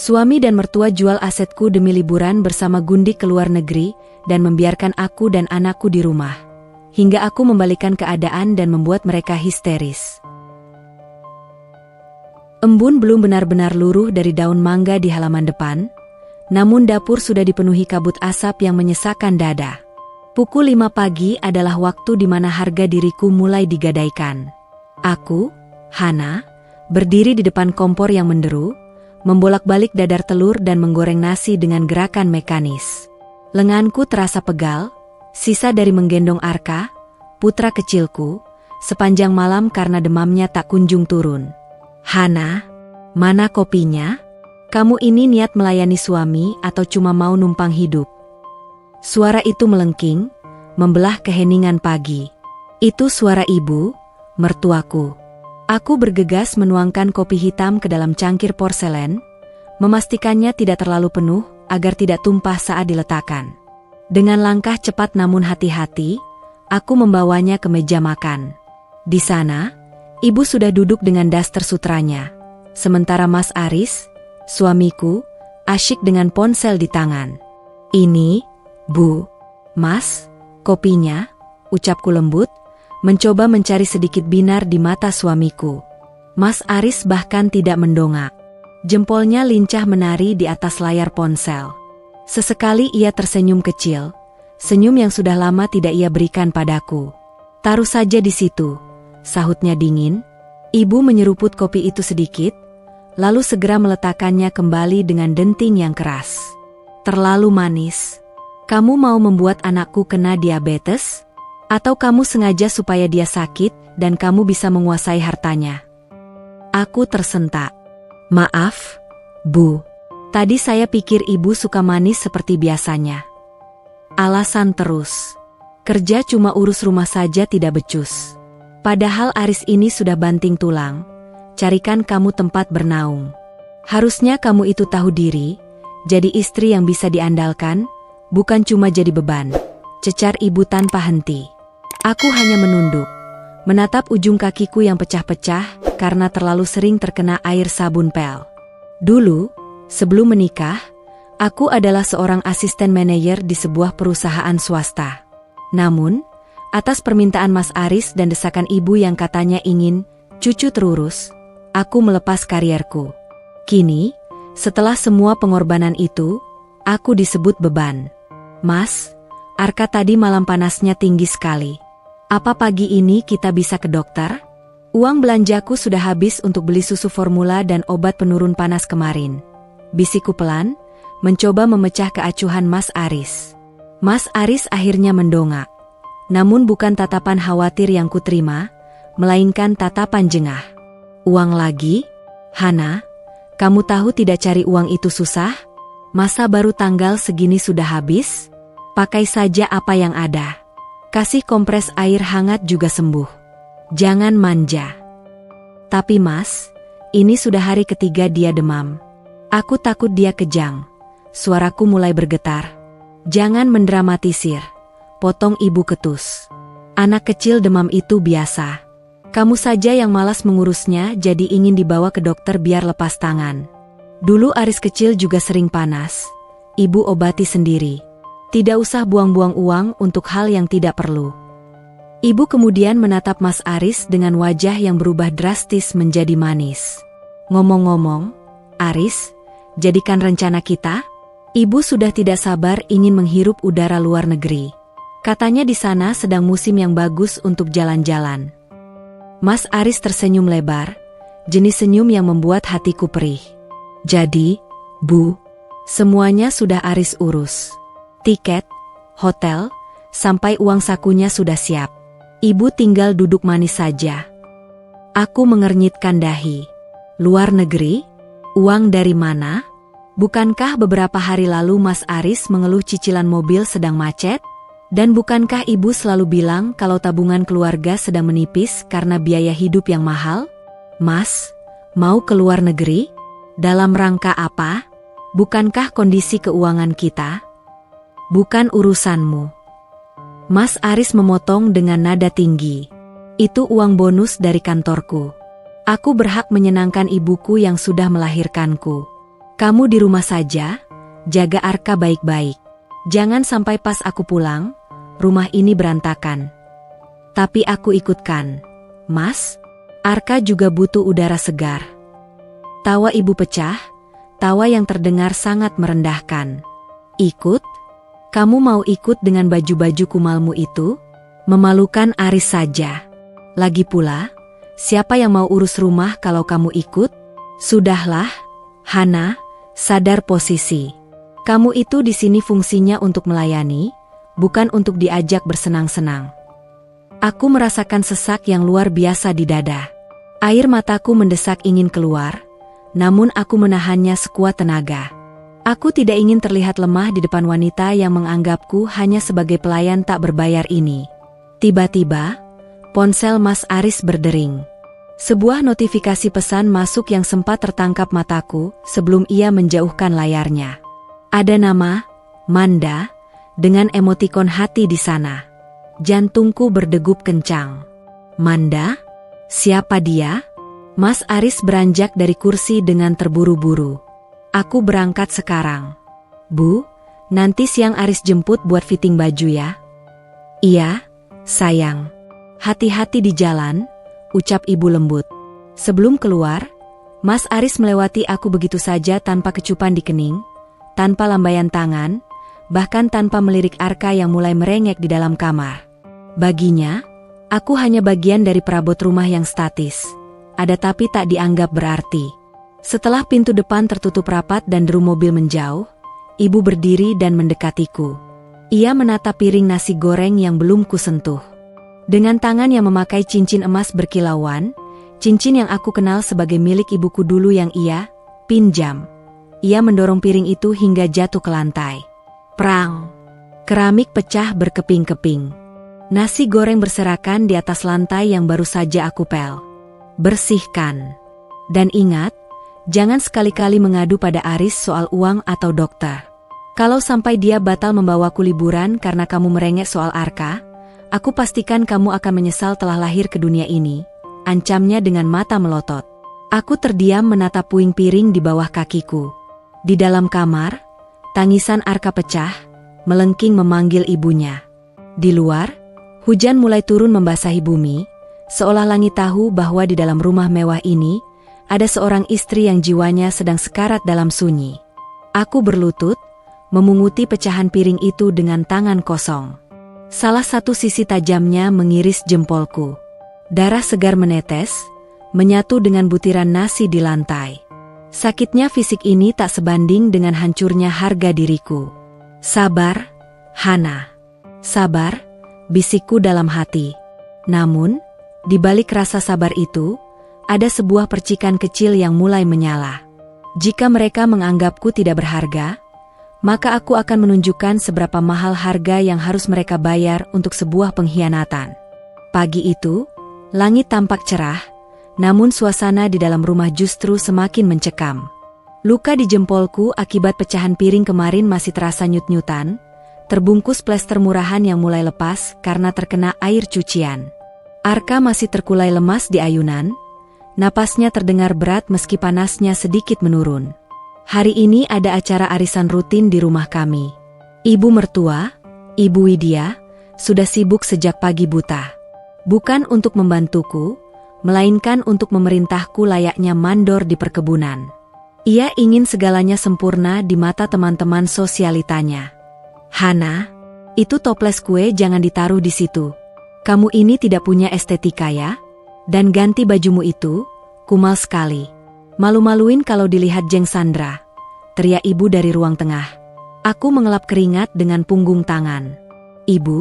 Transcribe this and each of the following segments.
Suami dan mertua jual asetku demi liburan bersama Gundi ke luar negeri dan membiarkan aku dan anakku di rumah. Hingga aku membalikan keadaan dan membuat mereka histeris. Embun belum benar-benar luruh dari daun mangga di halaman depan, namun dapur sudah dipenuhi kabut asap yang menyesakkan dada. Pukul 5 pagi adalah waktu di mana harga diriku mulai digadaikan. Aku, Hana, berdiri di depan kompor yang menderu, membolak-balik dadar telur dan menggoreng nasi dengan gerakan mekanis. Lenganku terasa pegal, sisa dari menggendong Arka, putra kecilku, sepanjang malam karena demamnya tak kunjung turun. Hana, mana kopinya? Kamu ini niat melayani suami atau cuma mau numpang hidup? Suara itu melengking, membelah keheningan pagi. Itu suara ibu, mertuaku. Aku bergegas menuangkan kopi hitam ke dalam cangkir porselen, memastikannya tidak terlalu penuh agar tidak tumpah saat diletakkan. Dengan langkah cepat namun hati-hati, aku membawanya ke meja makan. Di sana, ibu sudah duduk dengan daster sutranya, sementara Mas Aris, suamiku, asyik dengan ponsel di tangan. Ini, Bu, Mas, kopinya, ucapku lembut, mencoba mencari sedikit binar di mata suamiku. Mas Aris bahkan tidak mendongak. Jempolnya lincah menari di atas layar ponsel. Sesekali ia tersenyum kecil, senyum yang sudah lama tidak ia berikan padaku. Taruh saja di situ, sahutnya dingin. Ibu menyeruput kopi itu sedikit, lalu segera meletakkannya kembali dengan denting yang keras. Terlalu manis. Kamu mau membuat anakku kena diabetes? Atau kamu sengaja supaya dia sakit dan kamu bisa menguasai hartanya? Aku tersentak. Maaf, Bu. Tadi saya pikir ibu suka manis seperti biasanya. Alasan terus. Kerja cuma urus rumah saja tidak becus. Padahal Aris ini sudah banting tulang. Carikan kamu tempat bernaung. Harusnya kamu itu tahu diri, jadi istri yang bisa diandalkan, bukan cuma jadi beban. Cecar ibu tanpa henti. Aku hanya menunduk, menatap ujung kakiku yang pecah-pecah karena terlalu sering terkena air sabun pel. Dulu, sebelum menikah, aku adalah seorang asisten manajer di sebuah perusahaan swasta. Namun, atas permintaan Mas Aris dan desakan ibu yang katanya ingin cucu terurus, aku melepas karierku. Kini, setelah semua pengorbanan itu, aku disebut beban. Mas, Arka tadi malam panasnya tinggi sekali. Apa pagi ini kita bisa ke dokter? Uang belanjaku sudah habis untuk beli susu formula dan obat penurun panas kemarin. Bisikku pelan, mencoba memecah keacuhan Mas Aris. Mas Aris akhirnya mendongak. Namun bukan tatapan khawatir yang kuterima, melainkan tatapan jengah. Uang lagi? Hana, kamu tahu tidak cari uang itu susah? Masa baru tanggal segini sudah habis? Pakai saja apa yang ada. Kasih kompres air hangat juga sembuh. Jangan manja. Tapi Mas, ini sudah hari ketiga dia demam. Aku takut dia kejang. Suaraku mulai bergetar. Jangan mendramatisir. Potong ibu ketus. Anak kecil demam itu biasa. Kamu saja yang malas mengurusnya jadi ingin dibawa ke dokter biar lepas tangan. Dulu Aris kecil juga sering panas. Ibu obati sendiri. Tidak usah buang-buang uang untuk hal yang tidak perlu. Ibu kemudian menatap Mas Aris dengan wajah yang berubah drastis menjadi manis. Ngomong-ngomong, Aris, jadikan rencana kita? Ibu sudah tidak sabar ingin menghirup udara luar negeri. Katanya di sana sedang musim yang bagus untuk jalan-jalan. Mas Aris tersenyum lebar, jenis senyum yang membuat hatiku perih. Jadi, Bu, semuanya sudah Aris urus. Tiket, hotel, sampai uang sakunya sudah siap. Ibu tinggal duduk manis saja. Aku mengernyitkan dahi. Luar negeri? Uang dari mana? Bukankah beberapa hari lalu Mas Aris mengeluh cicilan mobil sedang macet? Dan bukankah ibu selalu bilang kalau tabungan keluarga sedang menipis karena biaya hidup yang mahal? Mas, mau ke luar negeri? Dalam rangka apa? Bukankah kondisi keuangan kita? Bukan urusanmu. Mas Aris memotong dengan nada tinggi. Itu uang bonus dari kantorku. Aku berhak menyenangkan ibuku yang sudah melahirkanku. Kamu di rumah saja, jaga Arka baik-baik. Jangan sampai pas aku pulang, rumah ini berantakan. Tapi aku ikutkan. Mas, Arka juga butuh udara segar. Tawa ibu pecah, tawa yang terdengar sangat merendahkan. Ikut? Kamu mau ikut dengan baju-baju kumalmu itu? Memalukan Aris saja. Lagi pula, siapa yang mau urus rumah kalau kamu ikut? Sudahlah, Hana, sadar posisi. Kamu itu di sini fungsinya untuk melayani, bukan untuk diajak bersenang-senang. Aku merasakan sesak yang luar biasa di dada. Air mataku mendesak ingin keluar, namun aku menahannya sekuat tenaga. Aku tidak ingin terlihat lemah di depan wanita yang menganggapku hanya sebagai pelayan tak berbayar ini. Tiba-tiba, ponsel Mas Aris berdering. Sebuah notifikasi pesan masuk yang sempat tertangkap mataku sebelum ia menjauhkan layarnya. Ada nama, Manda, dengan emotikon hati di sana. Jantungku berdegup kencang. Manda? Siapa dia? Mas Aris beranjak dari kursi dengan terburu-buru. Aku berangkat sekarang. Bu, nanti siang Aris jemput buat fitting baju ya. Iya, sayang. Hati-hati di jalan, ucap ibu lembut. Sebelum keluar, Mas Aris melewati aku begitu saja tanpa kecupan di kening, tanpa lambaian tangan, bahkan tanpa melirik Arka yang mulai merengek di dalam kamar. Baginya, aku hanya bagian dari perabot rumah yang statis. Ada tapi tak dianggap berarti. Setelah pintu depan tertutup rapat dan deru mobil menjauh, ibu berdiri dan mendekatiku. Ia menatap piring nasi goreng yang belum kusentuh. Dengan tangan yang memakai cincin emas berkilauan, cincin yang aku kenal sebagai milik ibuku dulu yang ia pinjam. Ia mendorong piring itu hingga jatuh ke lantai. Prang! Keramik pecah berkeping-keping. Nasi goreng berserakan di atas lantai yang baru saja aku pel. Bersihkan. Dan ingat, jangan sekali-kali mengadu pada Aris soal uang atau dokter. Kalau sampai dia batal membawaku liburan karena kamu merengek soal Arka, aku pastikan kamu akan menyesal telah lahir ke dunia ini, ancamnya dengan mata melotot. Aku terdiam menatap puing piring di bawah kakiku. Di dalam kamar, tangisan Arka pecah, melengking memanggil ibunya. Di luar, hujan mulai turun membasahi bumi, seolah langit tahu bahwa di dalam rumah mewah ini, ada seorang istri yang jiwanya sedang sekarat dalam sunyi. Aku berlutut, memunguti pecahan piring itu dengan tangan kosong. Salah satu sisi tajamnya mengiris jempolku. Darah segar menetes, menyatu dengan butiran nasi di lantai. Sakitnya fisik ini tak sebanding dengan hancurnya harga diriku. Sabar, Hana. Sabar, bisikku dalam hati. Namun, di balik rasa sabar itu, ada sebuah percikan kecil yang mulai menyala. Jika mereka menganggapku tidak berharga, maka aku akan menunjukkan seberapa mahal harga yang harus mereka bayar untuk sebuah pengkhianatan. Pagi itu, langit tampak cerah, namun suasana di dalam rumah justru semakin mencekam. Luka di jempolku akibat pecahan piring kemarin masih terasa nyut-nyutan, terbungkus plester murahan yang mulai lepas karena terkena air cucian. Arka masih terkulai lemas di ayunan, napasnya terdengar berat meski panasnya sedikit menurun. Hari ini ada acara arisan rutin di rumah kami. Ibu mertua, Ibu Widya, sudah sibuk sejak pagi buta. Bukan untuk membantuku, melainkan untuk memerintahku layaknya mandor di perkebunan. Ia ingin segalanya sempurna di mata teman-teman sosialitanya. Hana, itu toples kue jangan ditaruh di situ. Kamu ini tidak punya estetika ya? Dan ganti bajumu itu, kumal sekali. Malu-maluin kalau dilihat Jeng Sandra, teriak ibu dari ruang tengah. Aku mengelap keringat dengan punggung tangan. Ibu,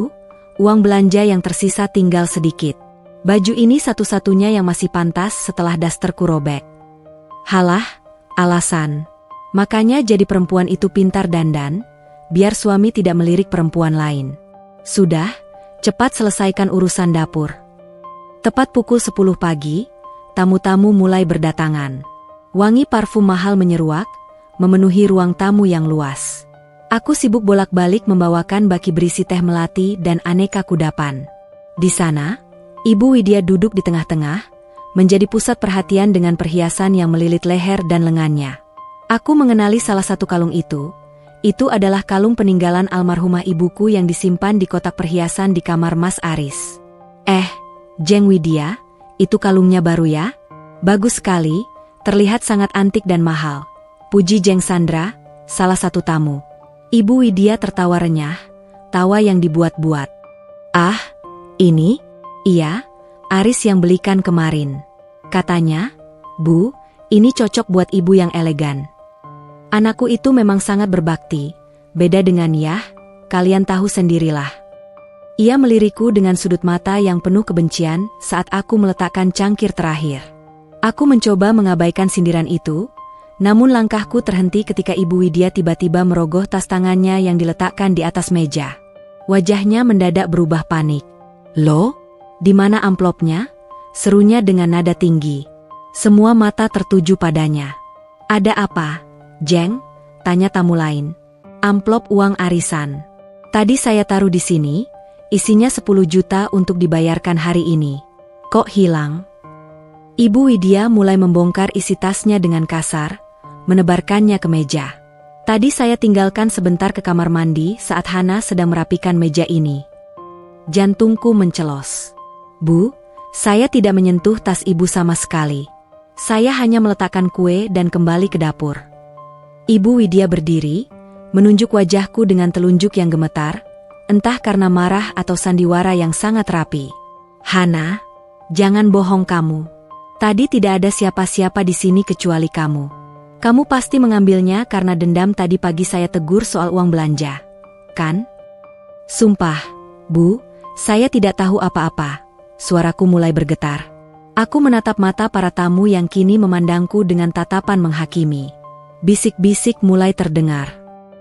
uang belanja yang tersisa tinggal sedikit. Baju ini satu-satunya yang masih pantas setelah dasterku robek. Halah, alasan. Makanya jadi perempuan itu pintar dandan, biar suami tidak melirik perempuan lain. Sudah, cepat selesaikan urusan dapur. Tepat pukul 10 pagi, tamu-tamu mulai berdatangan. Wangi parfum mahal menyeruak, memenuhi ruang tamu yang luas. Aku sibuk bolak-balik membawakan baki berisi teh melati dan aneka kudapan. Di sana, Ibu Widya duduk di tengah-tengah, menjadi pusat perhatian dengan perhiasan yang melilit leher dan lengannya. Aku mengenali salah satu kalung itu. Itu adalah kalung peninggalan almarhumah ibuku yang disimpan di kotak perhiasan di kamar Mas Aris. Jeng Widya, itu kalungnya baru ya? Bagus sekali, terlihat sangat antik dan mahal. Puji Jeng Sandra, salah satu tamu. Ibu Widya tertawa renyah, tawa yang dibuat-buat. Ah, ini? Iya, Aris yang belikan kemarin. Katanya, Bu, ini cocok buat ibu yang elegan. Anakku itu memang sangat berbakti, beda dengan Yah, kalian tahu sendirilah. Ia melirikku dengan sudut mata yang penuh kebencian saat aku meletakkan cangkir terakhir. Aku mencoba mengabaikan sindiran itu, namun langkahku terhenti ketika Ibu Widya tiba-tiba merogoh tas tangannya yang diletakkan di atas meja. Wajahnya mendadak berubah panik. Loh, di mana amplopnya? Serunya dengan nada tinggi. Semua mata tertuju padanya. Ada apa? Jeng, tanya tamu lain. Amplop uang arisan. Tadi saya taruh di sini, isinya 10 juta untuk dibayarkan hari ini. Kok hilang? Ibu Widya mulai membongkar isi tasnya dengan kasar, menebarkannya ke meja. Tadi saya tinggalkan sebentar ke kamar mandi saat Hana sedang merapikan meja ini. Jantungku mencelos. Bu, saya tidak menyentuh tas ibu sama sekali. Saya hanya meletakkan kue dan kembali ke dapur. Ibu Widya berdiri, menunjuk wajahku dengan telunjuk yang gemetar, entah karena marah atau sandiwara yang sangat rapi. Hana, jangan bohong kamu. Tadi tidak ada siapa-siapa di sini kecuali kamu. Kamu pasti mengambilnya karena dendam tadi pagi saya tegur soal uang belanja, kan? Sumpah, Bu, saya tidak tahu apa-apa. Suaraku mulai bergetar. Aku menatap mata para tamu yang kini memandangku dengan tatapan menghakimi. Bisik-bisik mulai terdengar.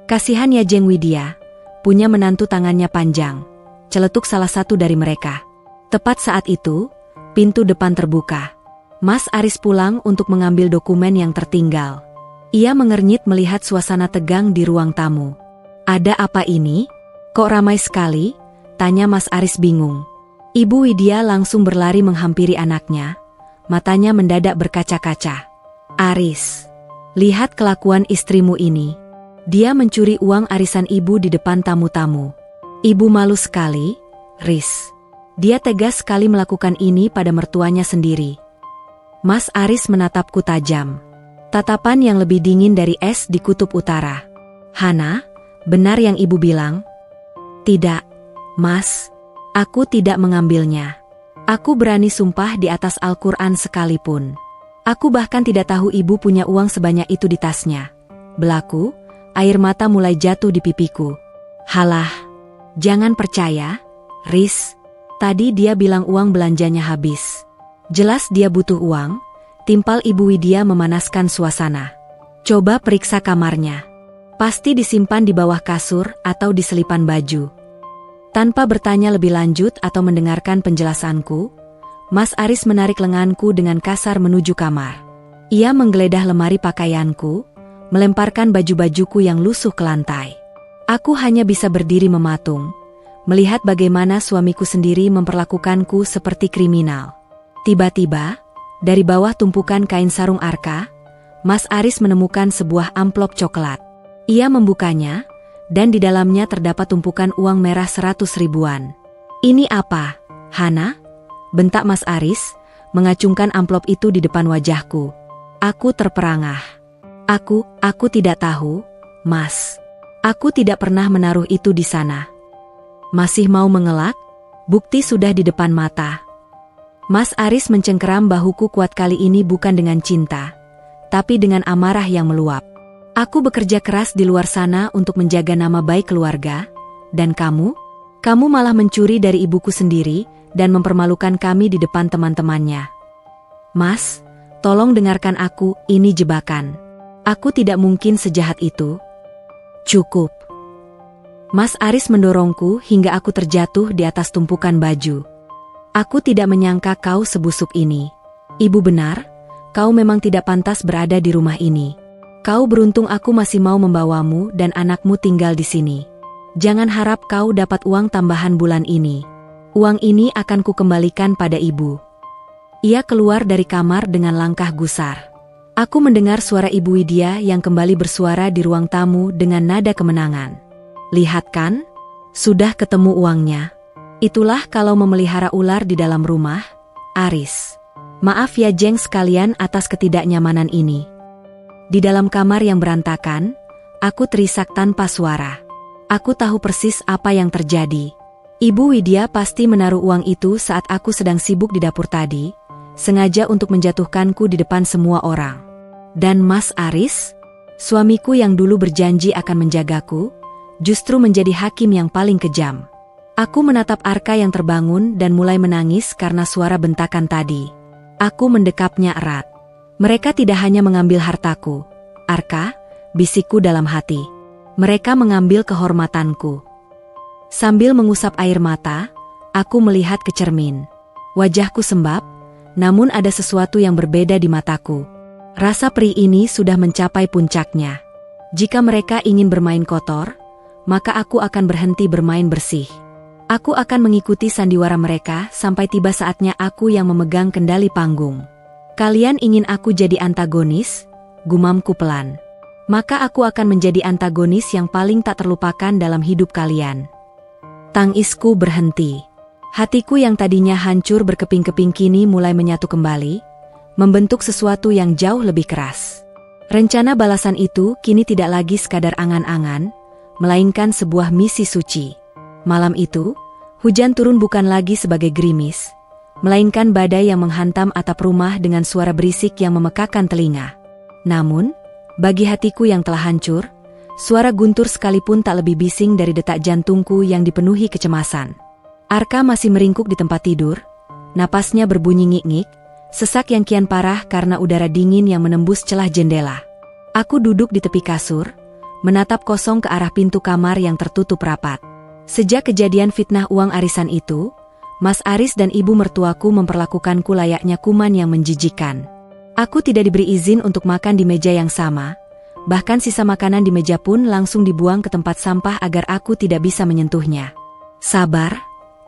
Kasihan ya Jeng Widya, punya menantu tangannya panjang. Celetuk salah satu dari mereka. Tepat saat itu, pintu depan terbuka. Mas Aris pulang untuk mengambil dokumen yang tertinggal. Ia mengernyit melihat suasana tegang di ruang tamu. Ada apa ini? Kok ramai sekali? Tanya Mas Aris bingung. Ibu Widya langsung berlari menghampiri anaknya. Matanya mendadak berkaca-kaca. Aris, lihat kelakuan istrimu ini. Dia mencuri uang arisan ibu di depan tamu-tamu. Ibu malu sekali, Riz. Dia tegas sekali melakukan ini pada mertuanya sendiri. Mas Aris menatapku tajam. Tatapan yang lebih dingin dari es di kutub utara. Hana, benar yang ibu bilang? Tidak, Mas. Aku tidak mengambilnya. Aku berani sumpah di atas Al-Quran sekalipun. Aku bahkan tidak tahu ibu punya uang sebanyak itu di tasnya. Belaku, air mata mulai jatuh di pipiku. Halah, jangan percaya, Riz. Tadi dia bilang uang belanjanya habis. Jelas dia butuh uang, timpal Ibu Widya memanaskan suasana. Coba periksa kamarnya. Pasti disimpan di bawah kasur atau di selipan baju. Tanpa bertanya lebih lanjut atau mendengarkan penjelasanku, Mas Aris menarik lenganku dengan kasar menuju kamar. Ia menggeledah lemari pakaianku, melemparkan baju-bajuku yang lusuh ke lantai. Aku hanya bisa berdiri mematung, melihat bagaimana suamiku sendiri memperlakukanku seperti kriminal. Tiba-tiba, dari bawah tumpukan kain sarung arka, Mas Aris menemukan sebuah amplop coklat. Ia membukanya, dan di dalamnya terdapat tumpukan uang merah 100 ribuan. Ini apa, Hana? Bentak Mas Aris, mengacungkan amplop itu di depan wajahku. Aku terperangah. Aku tidak tahu, Mas. Aku tidak pernah menaruh itu di sana. Masih mau mengelak? Bukti sudah di depan mata. Mas Aris mencengkeram bahuku kuat kali ini bukan dengan cinta, tapi dengan amarah yang meluap. Aku bekerja keras di luar sana untuk menjaga nama baik keluarga, dan kamu? Kamu malah mencuri dari ibuku sendiri dan mempermalukan kami di depan teman-temannya. Mas, tolong dengarkan aku, ini jebakan. Aku tidak mungkin sejahat itu. Cukup. Mas Aris mendorongku hingga aku terjatuh di atas tumpukan baju. Aku tidak menyangka kau sebusuk ini. Ibu benar, kau memang tidak pantas berada di rumah ini. Kau beruntung aku masih mau membawamu dan anakmu tinggal di sini. Jangan harap kau dapat uang tambahan bulan ini. Uang ini akan kukembalikan pada ibu. Ia keluar dari kamar dengan langkah gusar. Aku mendengar suara Ibu Widya yang kembali bersuara di ruang tamu dengan nada kemenangan. Lihat kan? Sudah ketemu uangnya. Itulah kalau memelihara ular di dalam rumah, Aris. Maaf ya geng sekalian atas ketidaknyamanan ini. Di dalam kamar yang berantakan, aku terisak tanpa suara. Aku tahu persis apa yang terjadi. Ibu Widya pasti menaruh uang itu saat aku sedang sibuk di dapur tadi, sengaja untuk menjatuhkanku di depan semua orang. Dan Mas Aris, suamiku yang dulu berjanji akan menjagaku, justru menjadi hakim yang paling kejam. Aku menatap Arka yang terbangun dan mulai menangis karena suara bentakan tadi. Aku mendekapnya erat. Mereka tidak hanya mengambil hartaku, Arka, bisikku dalam hati. Mereka mengambil kehormatanku. Sambil mengusap air mata, aku melihat ke cermin. Wajahku sembab, namun ada sesuatu yang berbeda di mataku. Rasa perih ini sudah mencapai puncaknya. Jika mereka ingin bermain kotor, maka aku akan berhenti bermain bersih. Aku akan mengikuti sandiwara mereka sampai tiba saatnya aku yang memegang kendali panggung. Kalian ingin aku jadi antagonis? Gumamku pelan. Maka aku akan menjadi antagonis yang paling tak terlupakan dalam hidup kalian. Tangisku berhenti. Hatiku yang tadinya hancur berkeping-keping kini mulai menyatu kembali, membentuk sesuatu yang jauh lebih keras. Rencana balasan itu kini tidak lagi sekadar angan-angan, melainkan sebuah misi suci. Malam itu, hujan turun bukan lagi sebagai gerimis, melainkan badai yang menghantam atap rumah dengan suara berisik yang memekakan telinga. Namun, bagi hatiku yang telah hancur, suara guntur sekalipun tak lebih bising dari detak jantungku yang dipenuhi kecemasan. Arka masih meringkuk di tempat tidur, napasnya berbunyi ngik-ngik, sesak yang kian parah karena udara dingin yang menembus celah jendela. Aku duduk di tepi kasur, menatap kosong ke arah pintu kamar yang tertutup rapat. Sejak kejadian fitnah uang arisan itu, Mas Aris dan ibu mertuaku memperlakukanku layaknya kuman yang menjijikan. Aku tidak diberi izin untuk makan di meja yang sama, bahkan sisa makanan di meja pun langsung dibuang ke tempat sampah agar aku tidak bisa menyentuhnya. Sabar,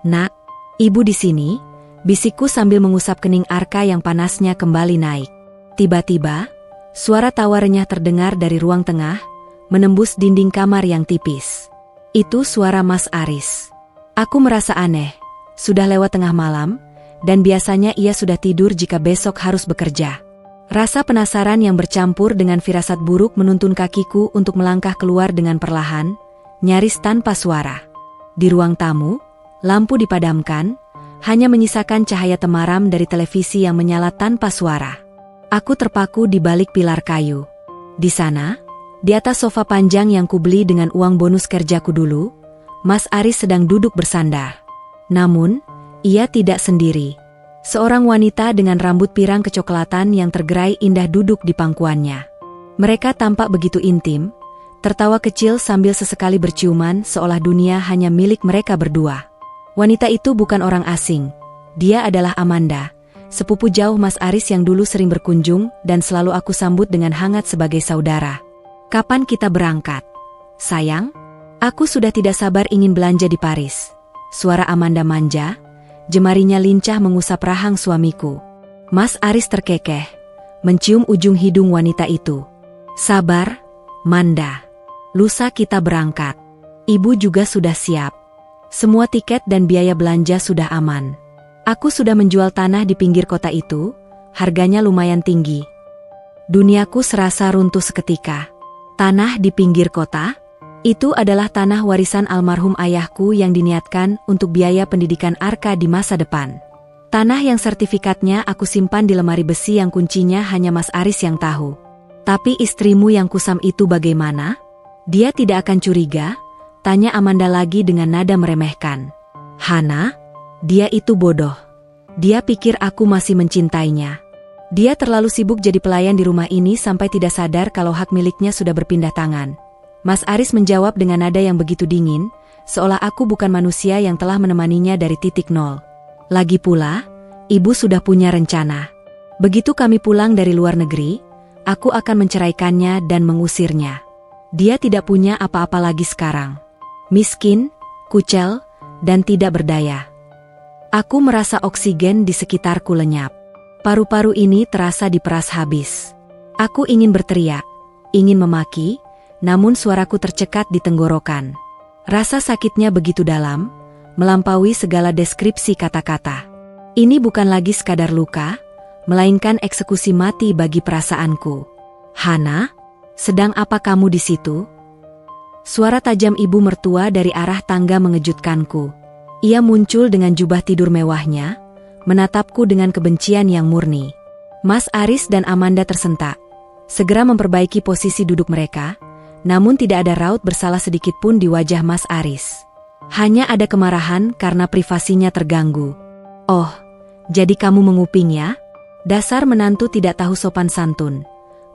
nak, ibu di sini, bisikku sambil mengusap kening Arka yang panasnya kembali naik. Tiba-tiba, suara tawa renyah terdengar dari ruang tengah, menembus dinding kamar yang tipis. Itu suara Mas Aris. Aku merasa aneh, sudah lewat tengah malam, dan biasanya ia sudah tidur jika besok harus bekerja. Rasa penasaran yang bercampur dengan firasat buruk menuntun kakiku untuk melangkah keluar dengan perlahan, nyaris tanpa suara. Di ruang tamu, lampu dipadamkan, hanya menyisakan cahaya temaram dari televisi yang menyala tanpa suara. Aku terpaku di balik pilar kayu. Di sana, di atas sofa panjang yang kubeli dengan uang bonus kerjaku dulu, Mas Aris sedang duduk bersandar. Namun, ia tidak sendiri. Seorang wanita dengan rambut pirang kecoklatan yang tergerai indah duduk di pangkuannya. Mereka tampak begitu intim, tertawa kecil sambil sesekali berciuman seolah dunia hanya milik mereka berdua. Wanita itu bukan orang asing. Dia adalah Amanda, sepupu jauh Mas Aris yang dulu sering berkunjung dan selalu aku sambut dengan hangat sebagai saudara. Kapan kita berangkat? Sayang, aku sudah tidak sabar ingin belanja di Paris. Suara Amanda manja, jemarinya lincah mengusap rahang suamiku. Mas Aris terkekeh, mencium ujung hidung wanita itu. Sabar, Manda. Lusa kita berangkat. Ibu juga sudah siap. Semua tiket dan biaya belanja sudah aman. Aku sudah menjual tanah di pinggir kota itu, harganya lumayan tinggi. Duniaku serasa runtuh seketika. Tanah di pinggir kota? Itu adalah tanah warisan almarhum ayahku yang diniatkan untuk biaya pendidikan Arka di masa depan. Tanah yang sertifikatnya aku simpan di lemari besi yang kuncinya hanya Mas Aris yang tahu. Tapi istrimu yang kusam itu bagaimana? Dia tidak akan curiga? Tanya Amanda lagi dengan nada meremehkan. Hana? Dia itu bodoh. Dia pikir aku masih mencintainya. Dia terlalu sibuk jadi pelayan di rumah ini sampai tidak sadar kalau hak miliknya sudah berpindah tangan. Mas Aris menjawab dengan nada yang begitu dingin, seolah aku bukan manusia yang telah menemaninya dari titik nol. Lagi pula, ibu sudah punya rencana. Begitu kami pulang dari luar negeri, aku akan menceraikannya dan mengusirnya. Dia tidak punya apa-apa lagi sekarang. Miskin, kucel, dan tidak berdaya. Aku merasa oksigen di sekitarku lenyap. Paru-paru ini terasa diperas habis. Aku ingin berteriak, ingin memaki, namun suaraku tercekat di tenggorokan. Rasa sakitnya begitu dalam, melampaui segala deskripsi kata-kata. Ini bukan lagi sekadar luka, melainkan eksekusi mati bagi perasaanku. Hana, sedang apa kamu di situ? Suara tajam ibu mertua dari arah tangga mengejutkanku. Ia muncul dengan jubah tidur mewahnya, menatapku dengan kebencian yang murni. Mas Aris dan Amanda tersentak, segera memperbaiki posisi duduk mereka, namun tidak ada raut bersalah sedikit pun di wajah Mas Aris. Hanya ada kemarahan karena privasinya terganggu. Oh, jadi kamu menguping ya? Dasar menantu tidak tahu sopan santun,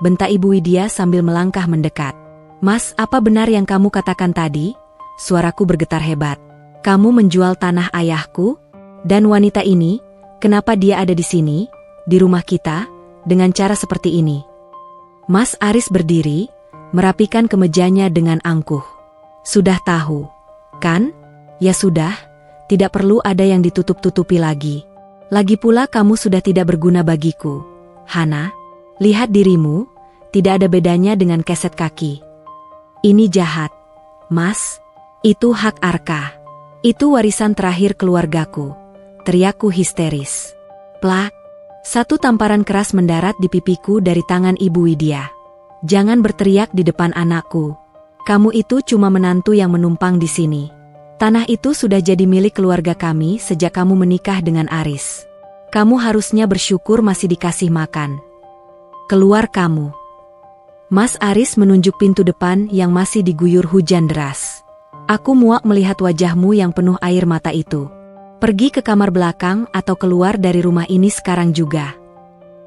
bentak Ibu Widya sambil melangkah mendekat. Mas, apa benar yang kamu katakan tadi? Suaraku bergetar hebat. Kamu menjual tanah ayahku? Dan wanita ini, kenapa dia ada di sini, di rumah kita, dengan cara seperti ini? Mas Aris berdiri, merapikan kemejanya dengan angkuh. Sudah tahu, kan? Ya sudah, tidak perlu ada yang ditutup-tutupi lagi. Lagi pula kamu sudah tidak berguna bagiku. Hana, lihat dirimu, tidak ada bedanya dengan keset kaki. Ini jahat. Mas, itu hak Arka. Itu warisan terakhir keluargaku. Teriakku histeris. Plak. Satu tamparan keras mendarat di pipiku dari tangan Ibu Widya. Jangan berteriak di depan anakku. Kamu itu cuma menantu yang menumpang di sini. Tanah itu sudah jadi milik keluarga kami sejak kamu menikah dengan Aris. Kamu harusnya bersyukur masih dikasih makan. Keluar kamu. Mas Aris menunjuk pintu depan yang masih diguyur hujan deras. Aku muak melihat wajahmu yang penuh air mata itu. Pergi ke kamar belakang atau keluar dari rumah ini sekarang juga.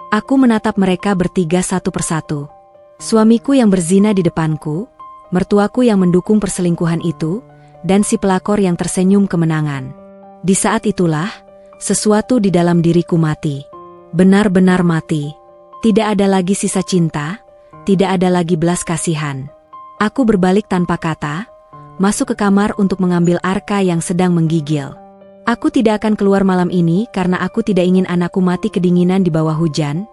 Aku menatap mereka bertiga satu persatu. Suamiku yang berzina di depanku, mertuaku yang mendukung perselingkuhan itu, dan si pelakor yang tersenyum kemenangan. Di saat itulah, sesuatu di dalam diriku mati. Benar-benar mati. Tidak ada lagi sisa cinta, tidak ada lagi belas kasihan. Aku berbalik tanpa kata, masuk ke kamar untuk mengambil Arka yang sedang menggigil. Aku tidak akan keluar malam ini karena aku tidak ingin anakku mati kedinginan di bawah hujan,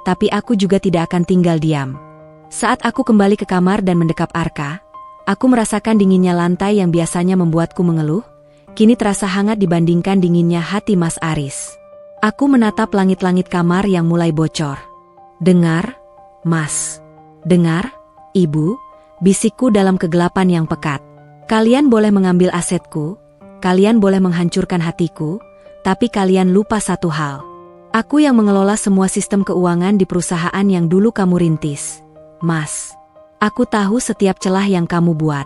tapi aku juga tidak akan tinggal diam. Saat aku kembali ke kamar dan mendekap Arka, aku merasakan dinginnya lantai yang biasanya membuatku mengeluh, kini terasa hangat dibandingkan dinginnya hati Mas Aris. Aku menatap langit-langit kamar yang mulai bocor. Dengar, Mas. Dengar, Ibu, bisikku dalam kegelapan yang pekat. Kalian boleh mengambil asetku, kalian boleh menghancurkan hatiku, tapi kalian lupa satu hal. Aku yang mengelola semua sistem keuangan di perusahaan yang dulu kamu rintis. Mas, aku tahu setiap celah yang kamu buat.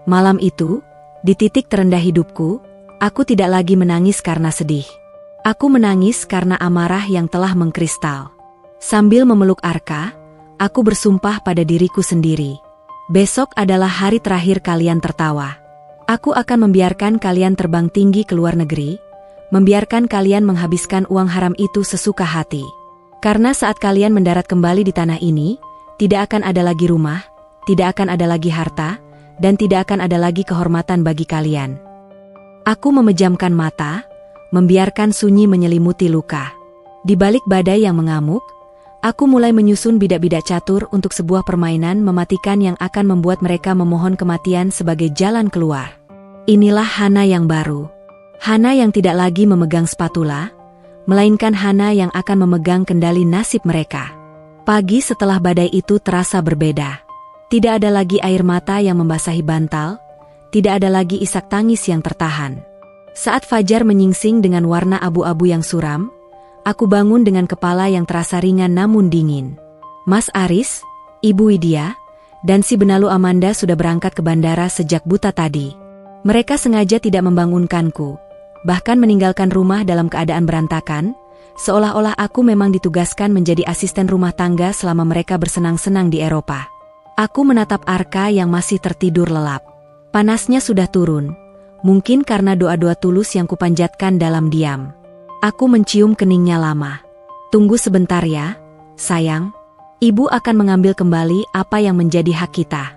Malam itu, di titik terendah hidupku, aku tidak lagi menangis karena sedih. Aku menangis karena amarah yang telah mengkristal. Sambil memeluk Arka, aku bersumpah pada diriku sendiri. Besok adalah hari terakhir kalian tertawa. Aku akan membiarkan kalian terbang tinggi ke luar negeri, membiarkan kalian menghabiskan uang haram itu sesuka hati. Karena saat kalian mendarat kembali di tanah ini, tidak akan ada lagi rumah, tidak akan ada lagi harta, dan tidak akan ada lagi kehormatan bagi kalian. Aku memejamkan mata, membiarkan sunyi menyelimuti luka. Di balik badai yang mengamuk, aku mulai menyusun bidak-bidak catur untuk sebuah permainan mematikan yang akan membuat mereka memohon kematian sebagai jalan keluar. Inilah Hana yang baru. Hana yang tidak lagi memegang spatula, melainkan Hana yang akan memegang kendali nasib mereka. Pagi setelah badai itu terasa berbeda. Tidak ada lagi air mata yang membasahi bantal, tidak ada lagi isak tangis yang tertahan. Saat fajar menyingsing dengan warna abu-abu yang suram, aku bangun dengan kepala yang terasa ringan namun dingin. Mas Aris, Ibu Widya, dan si benalu Amanda sudah berangkat ke bandara sejak buta tadi. Mereka sengaja tidak membangunkanku, bahkan meninggalkan rumah dalam keadaan berantakan, seolah-olah aku memang ditugaskan menjadi asisten rumah tangga selama mereka bersenang-senang di Eropa. Aku menatap Arka yang masih tertidur lelap. Panasnya sudah turun, mungkin karena doa-doa tulus yang kupanjatkan dalam diam. Aku mencium keningnya lama. Tunggu sebentar ya, sayang. Ibu akan mengambil kembali apa yang menjadi hak kita.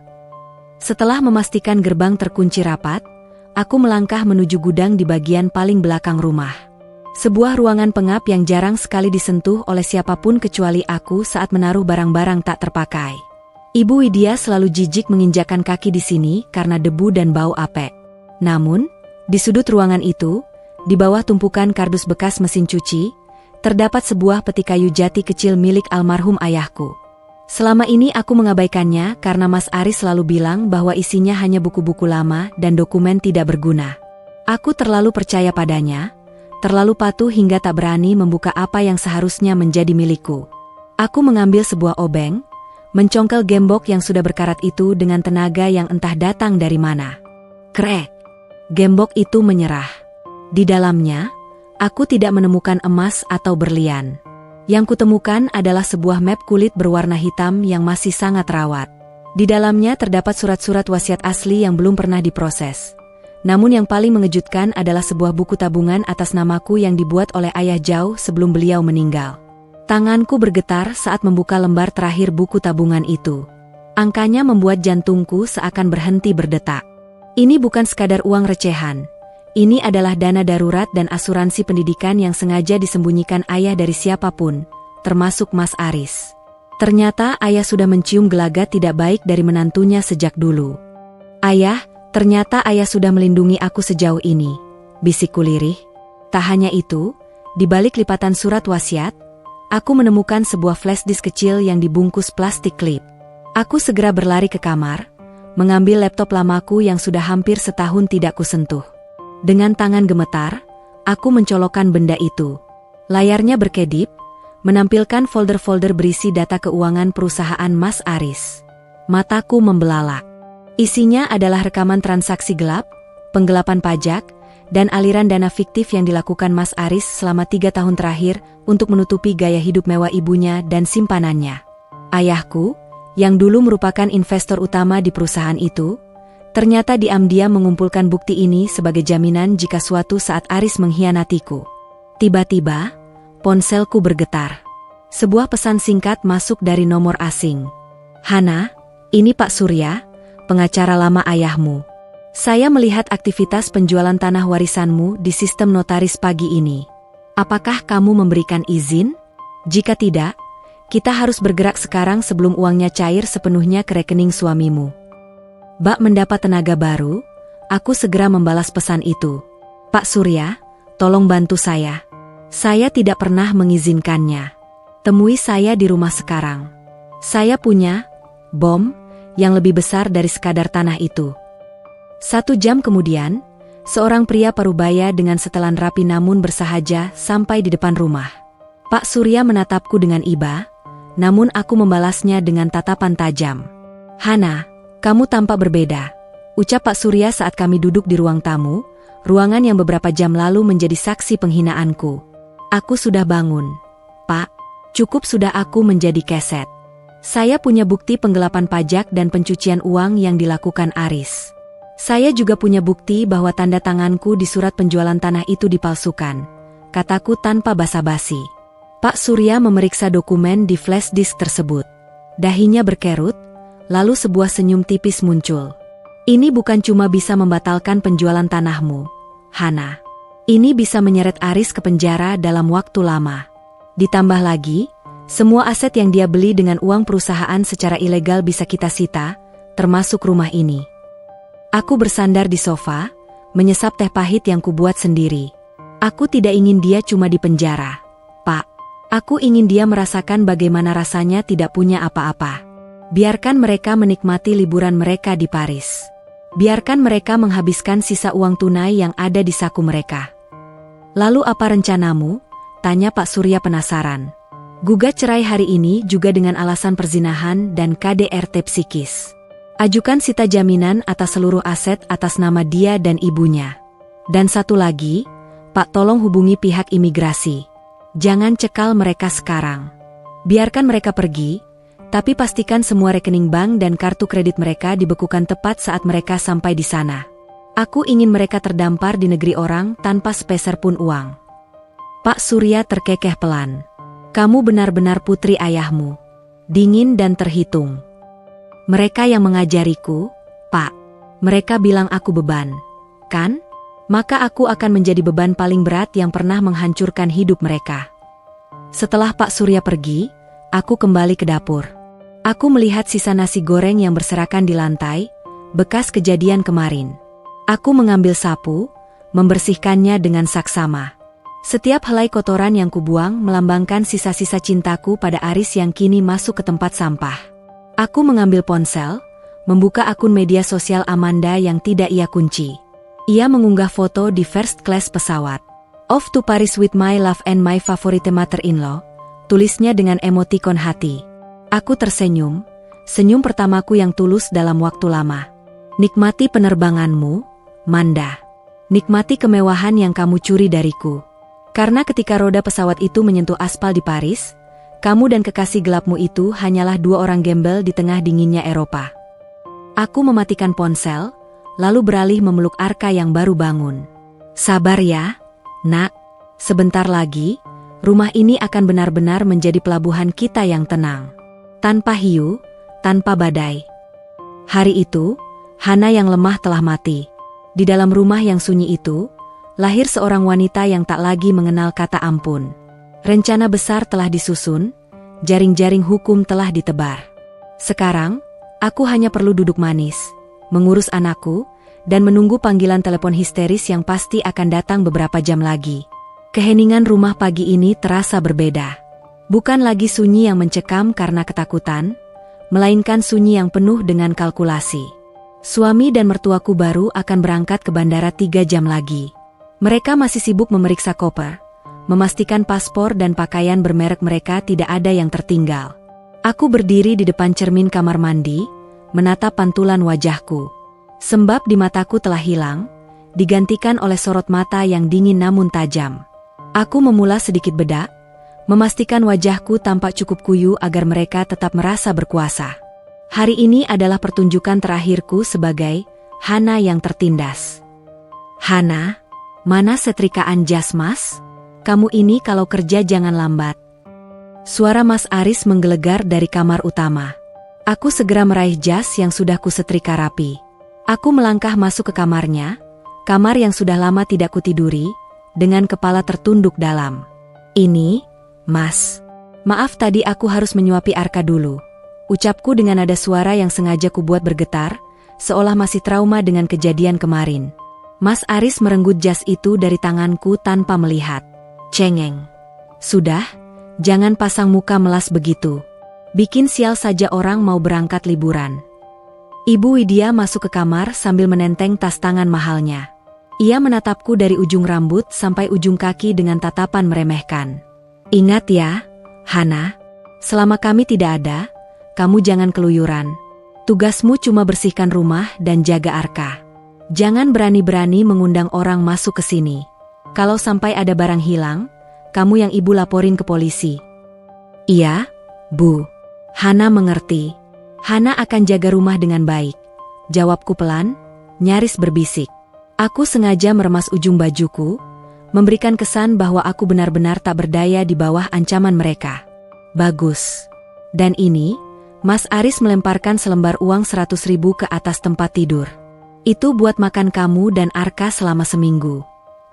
Setelah memastikan gerbang terkunci rapat, aku melangkah menuju gudang di bagian paling belakang rumah. Sebuah ruangan pengap yang jarang sekali disentuh oleh siapapun kecuali aku saat menaruh barang-barang tak terpakai. Ibu Widya selalu jijik menginjakkan kaki di sini karena debu dan bau apek. Namun, di sudut ruangan itu, di bawah tumpukan kardus bekas mesin cuci, terdapat sebuah peti kayu jati kecil milik almarhum ayahku. Selama ini aku mengabaikannya karena Mas Aris selalu bilang bahwa isinya hanya buku-buku lama dan dokumen tidak berguna. Aku terlalu percaya padanya, terlalu patuh hingga tak berani membuka apa yang seharusnya menjadi milikku. Aku mengambil sebuah obeng, mencongkel gembok yang sudah berkarat itu dengan tenaga yang entah datang dari mana. Krek! Gembok itu menyerah. Di dalamnya, aku tidak menemukan emas atau berlian. Yang kutemukan adalah sebuah map kulit berwarna hitam yang masih sangat rawat. Di dalamnya terdapat surat-surat wasiat asli yang belum pernah diproses. Namun yang paling mengejutkan adalah sebuah buku tabungan atas namaku yang dibuat oleh ayah jauh sebelum beliau meninggal. Tanganku bergetar saat membuka lembar terakhir buku tabungan itu. Angkanya membuat jantungku seakan berhenti berdetak. Ini bukan sekadar uang recehan. Ini adalah dana darurat dan asuransi pendidikan yang sengaja disembunyikan ayah dari siapapun, termasuk Mas Aris. Ternyata ayah sudah mencium gelagat tidak baik dari menantunya sejak dulu. Ayah, ternyata ayah sudah melindungi aku sejauh ini, bisikku lirih. Tak hanya itu, di balik lipatan surat wasiat, aku menemukan sebuah flash disk kecil yang dibungkus plastik klip. Aku segera berlari ke kamar, mengambil laptop lamaku yang sudah hampir setahun tidak kusentuh. Dengan tangan gemetar, aku mencolokkan benda itu. Layarnya berkedip, menampilkan folder-folder berisi data keuangan perusahaan Mas Aris. Mataku membelalak. Isinya adalah rekaman transaksi gelap, penggelapan pajak, dan aliran dana fiktif yang dilakukan Mas Aris selama 3 tahun terakhir untuk menutupi gaya hidup mewah ibunya dan simpanannya. Ayahku, yang dulu merupakan investor utama di perusahaan itu, ternyata diam-diam mengumpulkan bukti ini sebagai jaminan jika suatu saat Aris mengkhianatiku. Tiba-tiba, ponselku bergetar. Sebuah pesan singkat masuk dari nomor asing. "Hana, ini Pak Surya, pengacara lama ayahmu. Saya melihat aktivitas penjualan tanah warisanmu di sistem notaris pagi ini. Apakah kamu memberikan izin? Jika tidak, kita harus bergerak sekarang sebelum uangnya cair sepenuhnya ke rekening suamimu." Bak mendapat tenaga baru, aku segera membalas pesan itu. "Pak Surya, tolong bantu saya. Saya tidak pernah mengizinkannya. Temui saya di rumah sekarang. Saya punya bom yang lebih besar dari sekadar tanah itu." 1 jam kemudian, seorang pria parubaya dengan setelan rapi namun bersahaja sampai di depan rumah. Pak Surya menatapku dengan iba, namun aku membalasnya dengan tatapan tajam. "Hana, kamu tampak berbeda," ucap Pak Surya saat kami duduk di ruang tamu, ruangan yang beberapa jam lalu menjadi saksi penghinaanku. "Aku sudah bangun, Pak. Cukup sudah aku menjadi keset. Saya punya bukti penggelapan pajak dan pencucian uang yang dilakukan Aris. Saya juga punya bukti bahwa tanda tanganku di surat penjualan tanah itu dipalsukan," kataku tanpa basa-basi. Pak Surya memeriksa dokumen di flash disk tersebut. Dahinya berkerut, lalu sebuah senyum tipis muncul. "Ini bukan cuma bisa membatalkan penjualan tanahmu, Hana. Ini bisa menyeret Aris ke penjara dalam waktu lama. Ditambah lagi, semua aset yang dia beli dengan uang perusahaan secara ilegal bisa kita sita, termasuk rumah ini." Aku bersandar di sofa, menyesap teh pahit yang kubuat sendiri. Aku tidak ingin dia cuma di penjara, Pak. Aku ingin dia merasakan bagaimana rasanya tidak punya apa-apa. Biarkan mereka menikmati liburan mereka di Paris. Biarkan mereka menghabiskan sisa uang tunai yang ada di saku mereka. "Lalu apa rencanamu?" tanya Pak Surya penasaran. "Gugat cerai hari ini juga dengan alasan perzinahan dan KDRT psikis. Ajukan sita jaminan atas seluruh aset atas nama dia dan ibunya. Dan satu lagi, Pak, tolong hubungi pihak imigrasi. Jangan cekal mereka sekarang. Biarkan mereka pergi, tapi pastikan semua rekening bank dan kartu kredit mereka dibekukan tepat saat mereka sampai di sana. Aku ingin mereka terdampar di negeri orang tanpa sepeser pun uang." Pak Surya terkekeh pelan. "Kamu benar-benar putri ayahmu. Dingin dan terhitung." "Mereka yang mengajariku, Pak. Mereka bilang aku beban, kan? maka aku akan menjadi beban paling berat yang pernah menghancurkan hidup mereka. Setelah Pak Surya pergi, aku kembali ke dapur. Aku melihat sisa nasi goreng yang berserakan di lantai, bekas kejadian kemarin. Aku mengambil sapu, membersihkannya dengan saksama. Setiap helai kotoran yang kubuang melambangkan sisa-sisa cintaku pada Aris yang kini masuk ke tempat sampah. Aku mengambil ponsel, membuka akun media sosial Amanda yang tidak ia kunci. Ia mengunggah foto di first class pesawat. "Off to Paris with my love and my favorite mother-in-law," tulisnya dengan emotikon hati. Aku tersenyum, senyum pertamaku yang tulus dalam waktu lama. "Nikmati penerbanganmu, Manda. Nikmati kemewahan yang kamu curi dariku. Karena ketika roda pesawat itu menyentuh aspal di Paris, kamu dan kekasih gelapmu itu hanyalah dua orang gembel di tengah dinginnya Eropa." Aku mematikan ponsel, lalu beralih memeluk Arka yang baru bangun. "Sabar ya, Nak. Sebentar lagi, rumah ini akan benar-benar menjadi pelabuhan kita yang tenang. Tanpa hiu, tanpa badai." Hari itu, Hana yang lemah telah mati. Di dalam rumah yang sunyi itu, lahir seorang wanita yang tak lagi mengenal kata ampun. Rencana besar telah disusun, jaring-jaring hukum telah ditebar. Sekarang, aku hanya perlu duduk manis, mengurus anakku, dan menunggu panggilan telepon histeris yang pasti akan datang beberapa jam lagi. Keheningan rumah pagi ini terasa berbeda. Bukan lagi sunyi yang mencekam karena ketakutan, melainkan sunyi yang penuh dengan kalkulasi. Suami dan mertuaku baru akan berangkat ke bandara 3 jam lagi. Mereka masih sibuk memeriksa koper, memastikan paspor dan pakaian bermerek mereka tidak ada yang tertinggal. Aku berdiri di depan cermin kamar mandi, menatap pantulan wajahku. Sembab di mataku telah hilang, digantikan oleh sorot mata yang dingin namun tajam. Aku memula sedikit bedak, memastikan wajahku tampak cukup kuyu agar mereka tetap merasa berkuasa. Hari ini adalah pertunjukan terakhirku sebagai Hana yang tertindas. "Hana, mana setrikaan jas Mas? Kamu ini kalau kerja jangan lambat." Suara Mas Aris menggelegar dari kamar utama. Aku segera meraih jas yang sudah kusetrika rapi. Aku melangkah masuk ke kamarnya, kamar yang sudah lama tidak kutiduri, dengan kepala tertunduk dalam. "Ini, Mas. Maaf tadi aku harus menyuapi Arka dulu," ucapku dengan nada suara yang sengaja kubuat bergetar, seolah masih trauma dengan kejadian kemarin. Mas Aris merenggut jas itu dari tanganku tanpa melihat. "Cengeng. Sudah, jangan pasang muka melas begitu. Bikin sial saja orang mau berangkat liburan." Ibu Widya masuk ke kamar sambil menenteng tas tangan mahalnya. Ia menatapku dari ujung rambut sampai ujung kaki dengan tatapan meremehkan. "Ingat ya, Hana, selama kami tidak ada, kamu jangan keluyuran. Tugasmu cuma bersihkan rumah dan jaga Arka. Jangan berani-berani mengundang orang masuk ke sini. Kalau sampai ada barang hilang, kamu yang ibu laporin ke polisi." "Iya, Bu." Hana mengerti. "Hana akan jaga rumah dengan baik," jawabku pelan, nyaris berbisik. Aku sengaja meremas ujung bajuku, memberikan kesan bahwa aku benar-benar tak berdaya di bawah ancaman mereka. "Bagus. Dan ini," Mas Aris melemparkan selembar uang 100.000 ke atas tempat tidur. "Itu buat makan kamu dan Arka selama seminggu.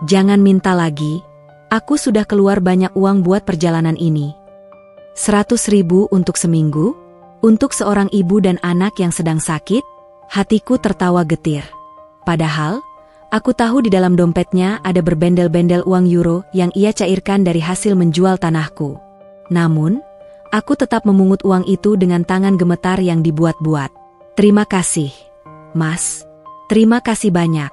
Jangan minta lagi, aku sudah keluar banyak uang buat perjalanan ini." 100.000 untuk seminggu? Untuk seorang ibu dan anak yang sedang sakit? Hatiku tertawa getir. Padahal, aku tahu di dalam dompetnya ada berbendel-bendel uang euro yang ia cairkan dari hasil menjual tanahku. Namun, aku tetap memungut uang itu dengan tangan gemetar yang dibuat-buat. "Terima kasih, Mas. Terima kasih banyak,"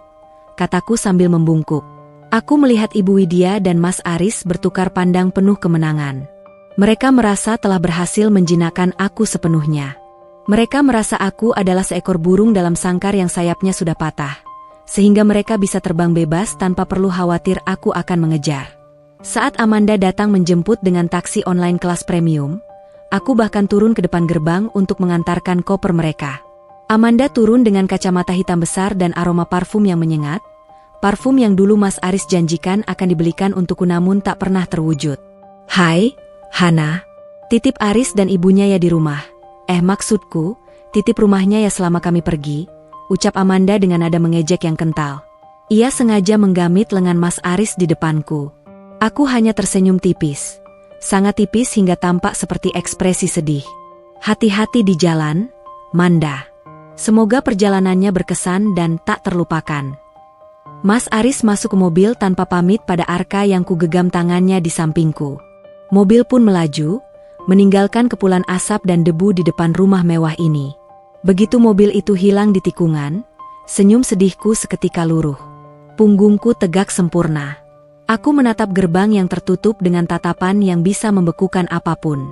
kataku sambil membungkuk. Aku melihat Ibu Widya dan Mas Aris bertukar pandang penuh kemenangan. Mereka merasa telah berhasil menjinakkan aku sepenuhnya. Mereka merasa aku adalah seekor burung dalam sangkar yang sayapnya sudah patah, sehingga mereka bisa terbang bebas tanpa perlu khawatir aku akan mengejar. Saat Amanda datang menjemput dengan taksi online kelas premium, aku bahkan turun ke depan gerbang untuk mengantarkan koper mereka. Amanda turun dengan kacamata hitam besar dan aroma parfum yang menyengat, parfum yang dulu Mas Aris janjikan akan dibelikan untukku namun tak pernah terwujud. "Hai, Hana, titip Aris dan ibunya ya di rumah." Maksudku, titip rumahnya ya selama kami pergi," ucap Amanda dengan nada mengejek yang kental. Ia sengaja menggamit lengan Mas Aris di depanku. Aku hanya tersenyum tipis. Sangat tipis hingga tampak seperti ekspresi sedih. Hati-hati di jalan, Manda. Semoga perjalanannya berkesan dan tak terlupakan. Mas Aris masuk ke mobil tanpa pamit pada Arka yang kugenggam tangannya di sampingku. Mobil pun melaju, meninggalkan kepulan asap dan debu di depan rumah mewah ini. Begitu mobil itu hilang di tikungan, senyum sedihku seketika luruh. Punggungku tegak sempurna. Aku menatap gerbang yang tertutup dengan tatapan yang bisa membekukan apapun.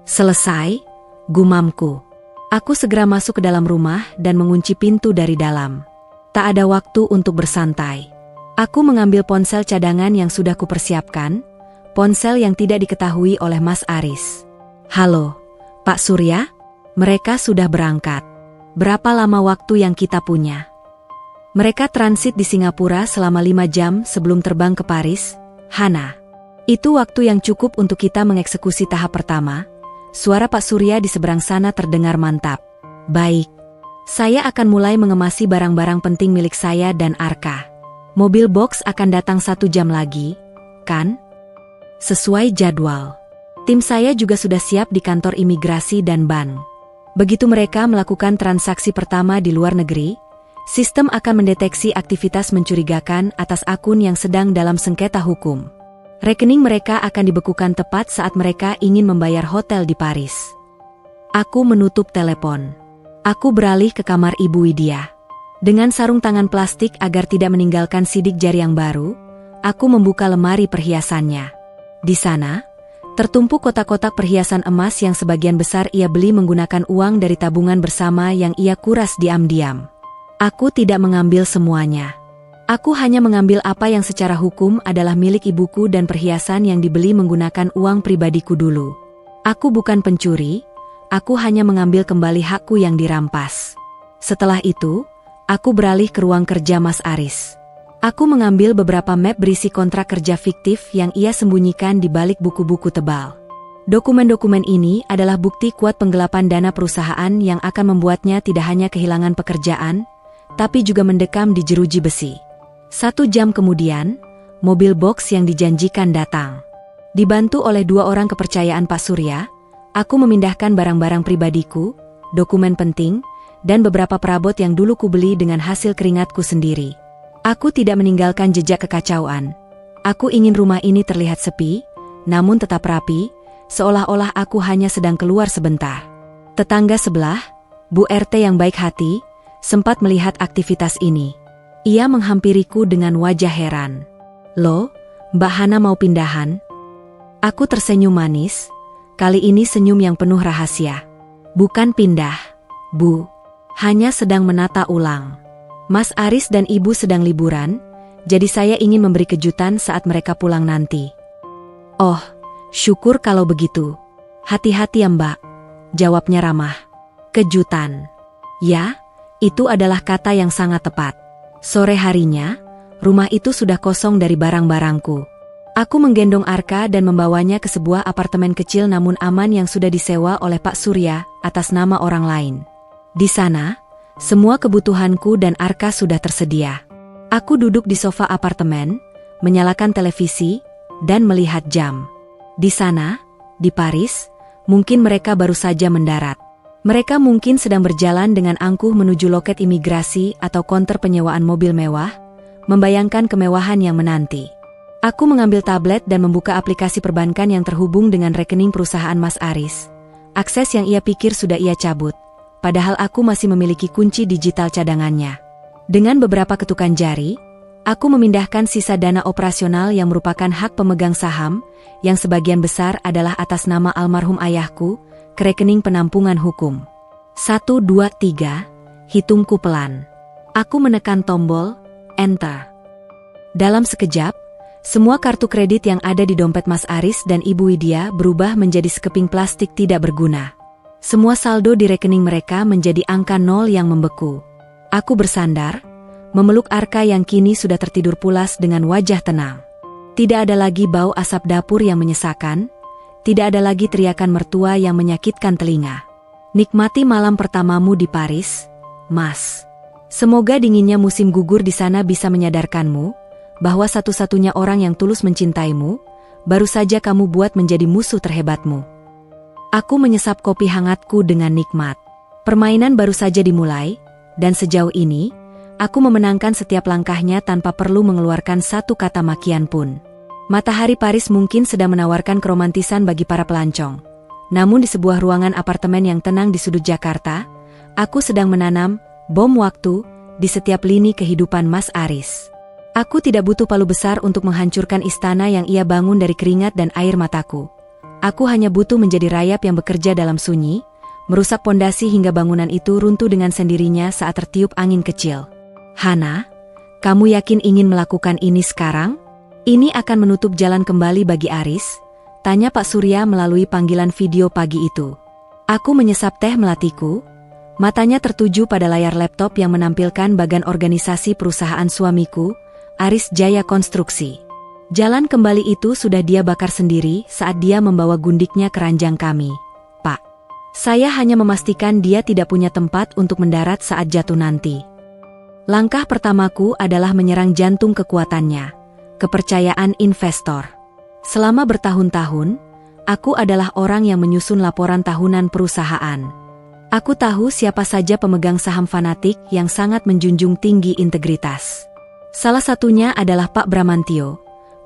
Selesai, gumamku. Aku segera masuk ke dalam rumah dan mengunci pintu dari dalam. Tak ada waktu untuk bersantai. Aku mengambil ponsel cadangan yang sudah kupersiapkan, ponsel yang tidak diketahui oleh Mas Aris. Halo, Pak Surya? Mereka sudah berangkat. Berapa lama waktu yang kita punya? Mereka transit di Singapura selama 5 jam sebelum terbang ke Paris, Hana. Itu waktu yang cukup untuk kita mengeksekusi tahap pertama. Suara Pak Surya di seberang sana terdengar mantap. Baik. Saya akan mulai mengemasi barang-barang penting milik saya dan Arka. Mobil box akan datang 1 jam lagi, kan? Sesuai jadwal. Tim saya juga sudah siap di kantor imigrasi dan bank. Begitu mereka melakukan transaksi pertama di luar negeri, sistem akan mendeteksi aktivitas mencurigakan atas akun yang sedang dalam sengketa hukum. Rekening mereka akan dibekukan tepat saat mereka ingin membayar hotel di Paris. Aku menutup telepon. Aku beralih ke kamar Ibu Widya. Dengan sarung tangan plastik agar tidak meninggalkan sidik jari yang baru, aku membuka lemari perhiasannya. Di sana, tertumpuk kotak-kotak perhiasan emas yang sebagian besar ia beli menggunakan uang dari tabungan bersama yang ia kuras diam-diam. Aku tidak mengambil semuanya. Aku hanya mengambil apa yang secara hukum adalah milik ibuku dan perhiasan yang dibeli menggunakan uang pribadiku dulu. Aku bukan pencuri, aku hanya mengambil kembali hakku yang dirampas. Setelah itu, aku beralih ke ruang kerja Mas Aris. Aku mengambil beberapa map berisi kontrak kerja fiktif yang ia sembunyikan di balik buku-buku tebal. Dokumen-dokumen ini adalah bukti kuat penggelapan dana perusahaan yang akan membuatnya tidak hanya kehilangan pekerjaan, tapi juga mendekam di jeruji besi. 1 jam kemudian, mobil box yang dijanjikan datang. Dibantu oleh 2 orang kepercayaan Pak Surya, aku memindahkan barang-barang pribadiku, dokumen penting, dan beberapa perabot yang dulu kubeli dengan hasil keringatku sendiri. Aku tidak meninggalkan jejak kekacauan. Aku ingin rumah ini terlihat sepi, namun tetap rapi, seolah-olah aku hanya sedang keluar sebentar. Tetangga sebelah, Bu RT yang baik hati, sempat melihat aktivitas ini. Ia menghampiriku dengan wajah heran. Loh, Mbak Hana mau pindahan? Aku tersenyum manis, kali ini senyum yang penuh rahasia. Bukan pindah, Bu. Hanya sedang menata ulang. Mas Aris dan Ibu sedang liburan, jadi saya ingin memberi kejutan saat mereka pulang nanti. Oh, syukur kalau begitu. Hati-hati ya Mbak, jawabnya ramah. Kejutan. Ya, itu adalah kata yang sangat tepat. Sore harinya, rumah itu sudah kosong dari barang-barangku. Aku menggendong Arka dan membawanya ke sebuah apartemen kecil namun aman yang sudah disewa oleh Pak Surya atas nama orang lain. Di sana, semua kebutuhanku dan Arka sudah tersedia. Aku duduk di sofa apartemen, menyalakan televisi, dan melihat jam. Di sana, di Paris, mungkin mereka baru saja mendarat. Mereka mungkin sedang berjalan dengan angkuh menuju loket imigrasi atau konter penyewaan mobil mewah, membayangkan kemewahan yang menanti. Aku mengambil tablet dan membuka aplikasi perbankan yang terhubung dengan rekening perusahaan Mas Aris. Akses yang ia pikir sudah ia cabut, padahal aku masih memiliki kunci digital cadangannya. Dengan beberapa ketukan jari, aku memindahkan sisa dana operasional yang merupakan hak pemegang saham, yang sebagian besar adalah atas nama almarhum ayahku, ke rekening penampungan hukum. 1, 2, 3, hitungku pelan. Aku menekan tombol, enter. Dalam sekejap, semua kartu kredit yang ada di dompet Mas Aris dan Ibu Widya berubah menjadi sekeping plastik tidak berguna. Semua saldo di rekening mereka menjadi angka 0 yang membeku. Aku bersandar, memeluk Arka yang kini sudah tertidur pulas dengan wajah tenang. Tidak ada lagi bau asap dapur yang menyesakan, tidak ada lagi teriakan mertua yang menyakitkan telinga. Nikmati malam pertamamu di Paris, Mas. Semoga dinginnya musim gugur di sana bisa menyadarkanmu bahwa satu-satunya orang yang tulus mencintaimu baru saja kamu buat menjadi musuh terhebatmu. Aku menyesap kopi hangatku dengan nikmat. Permainan baru saja dimulai, dan sejauh ini, aku memenangkan setiap langkahnya tanpa perlu mengeluarkan satu kata makian pun. Matahari Paris mungkin sedang menawarkan keromantisan bagi para pelancong. Namun di sebuah ruangan apartemen yang tenang di sudut Jakarta, aku sedang menanam bom waktu di setiap lini kehidupan Mas Aris. Aku tidak butuh palu besar untuk menghancurkan istana yang ia bangun dari keringat dan air mataku. Aku hanya butuh menjadi rayap yang bekerja dalam sunyi, merusak pondasi hingga bangunan itu runtuh dengan sendirinya saat tertiup angin kecil. Hana, kamu yakin ingin melakukan ini sekarang? Ini akan menutup jalan kembali bagi Aris? Tanya Pak Surya melalui panggilan video pagi itu. Aku menyesap teh melatiku. Matanya tertuju pada layar laptop yang menampilkan bagan organisasi perusahaan suamiku, Aris Jaya Konstruksi. Jalan kembali itu sudah dia bakar sendiri saat dia membawa gundiknya ke ranjang kami. Pak, saya hanya memastikan dia tidak punya tempat untuk mendarat saat jatuh nanti. Langkah pertamaku adalah menyerang jantung kekuatannya, kepercayaan investor. Selama bertahun-tahun, aku adalah orang yang menyusun laporan tahunan perusahaan. Aku tahu siapa saja pemegang saham fanatik yang sangat menjunjung tinggi integritas. Salah satunya adalah Pak Bramantio,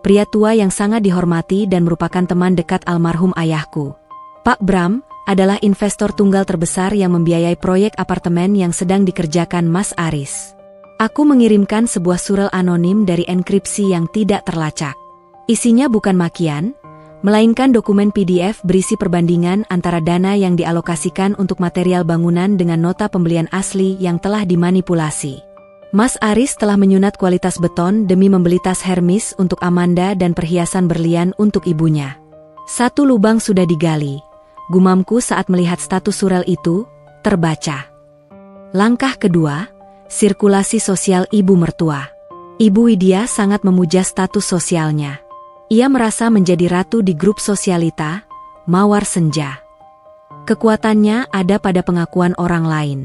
pria tua yang sangat dihormati dan merupakan teman dekat almarhum ayahku. Pak Bram adalah investor tunggal terbesar yang membiayai proyek apartemen yang sedang dikerjakan Mas Aris. Aku mengirimkan sebuah surel anonim dari enkripsi yang tidak terlacak. Isinya bukan makian, melainkan dokumen PDF berisi perbandingan antara dana yang dialokasikan untuk material bangunan dengan nota pembelian asli yang telah dimanipulasi. Mas Aris telah menyunat kualitas beton demi membeli tas Hermes untuk Amanda dan perhiasan berlian untuk ibunya. Satu lubang sudah digali, gumamku saat melihat status surel itu, terbaca. Langkah kedua, sirkulasi sosial ibu mertua. Ibu Widya sangat memuja status sosialnya. Ia merasa menjadi ratu di grup sosialita, Mawar Senja. Kekuatannya ada pada pengakuan orang lain.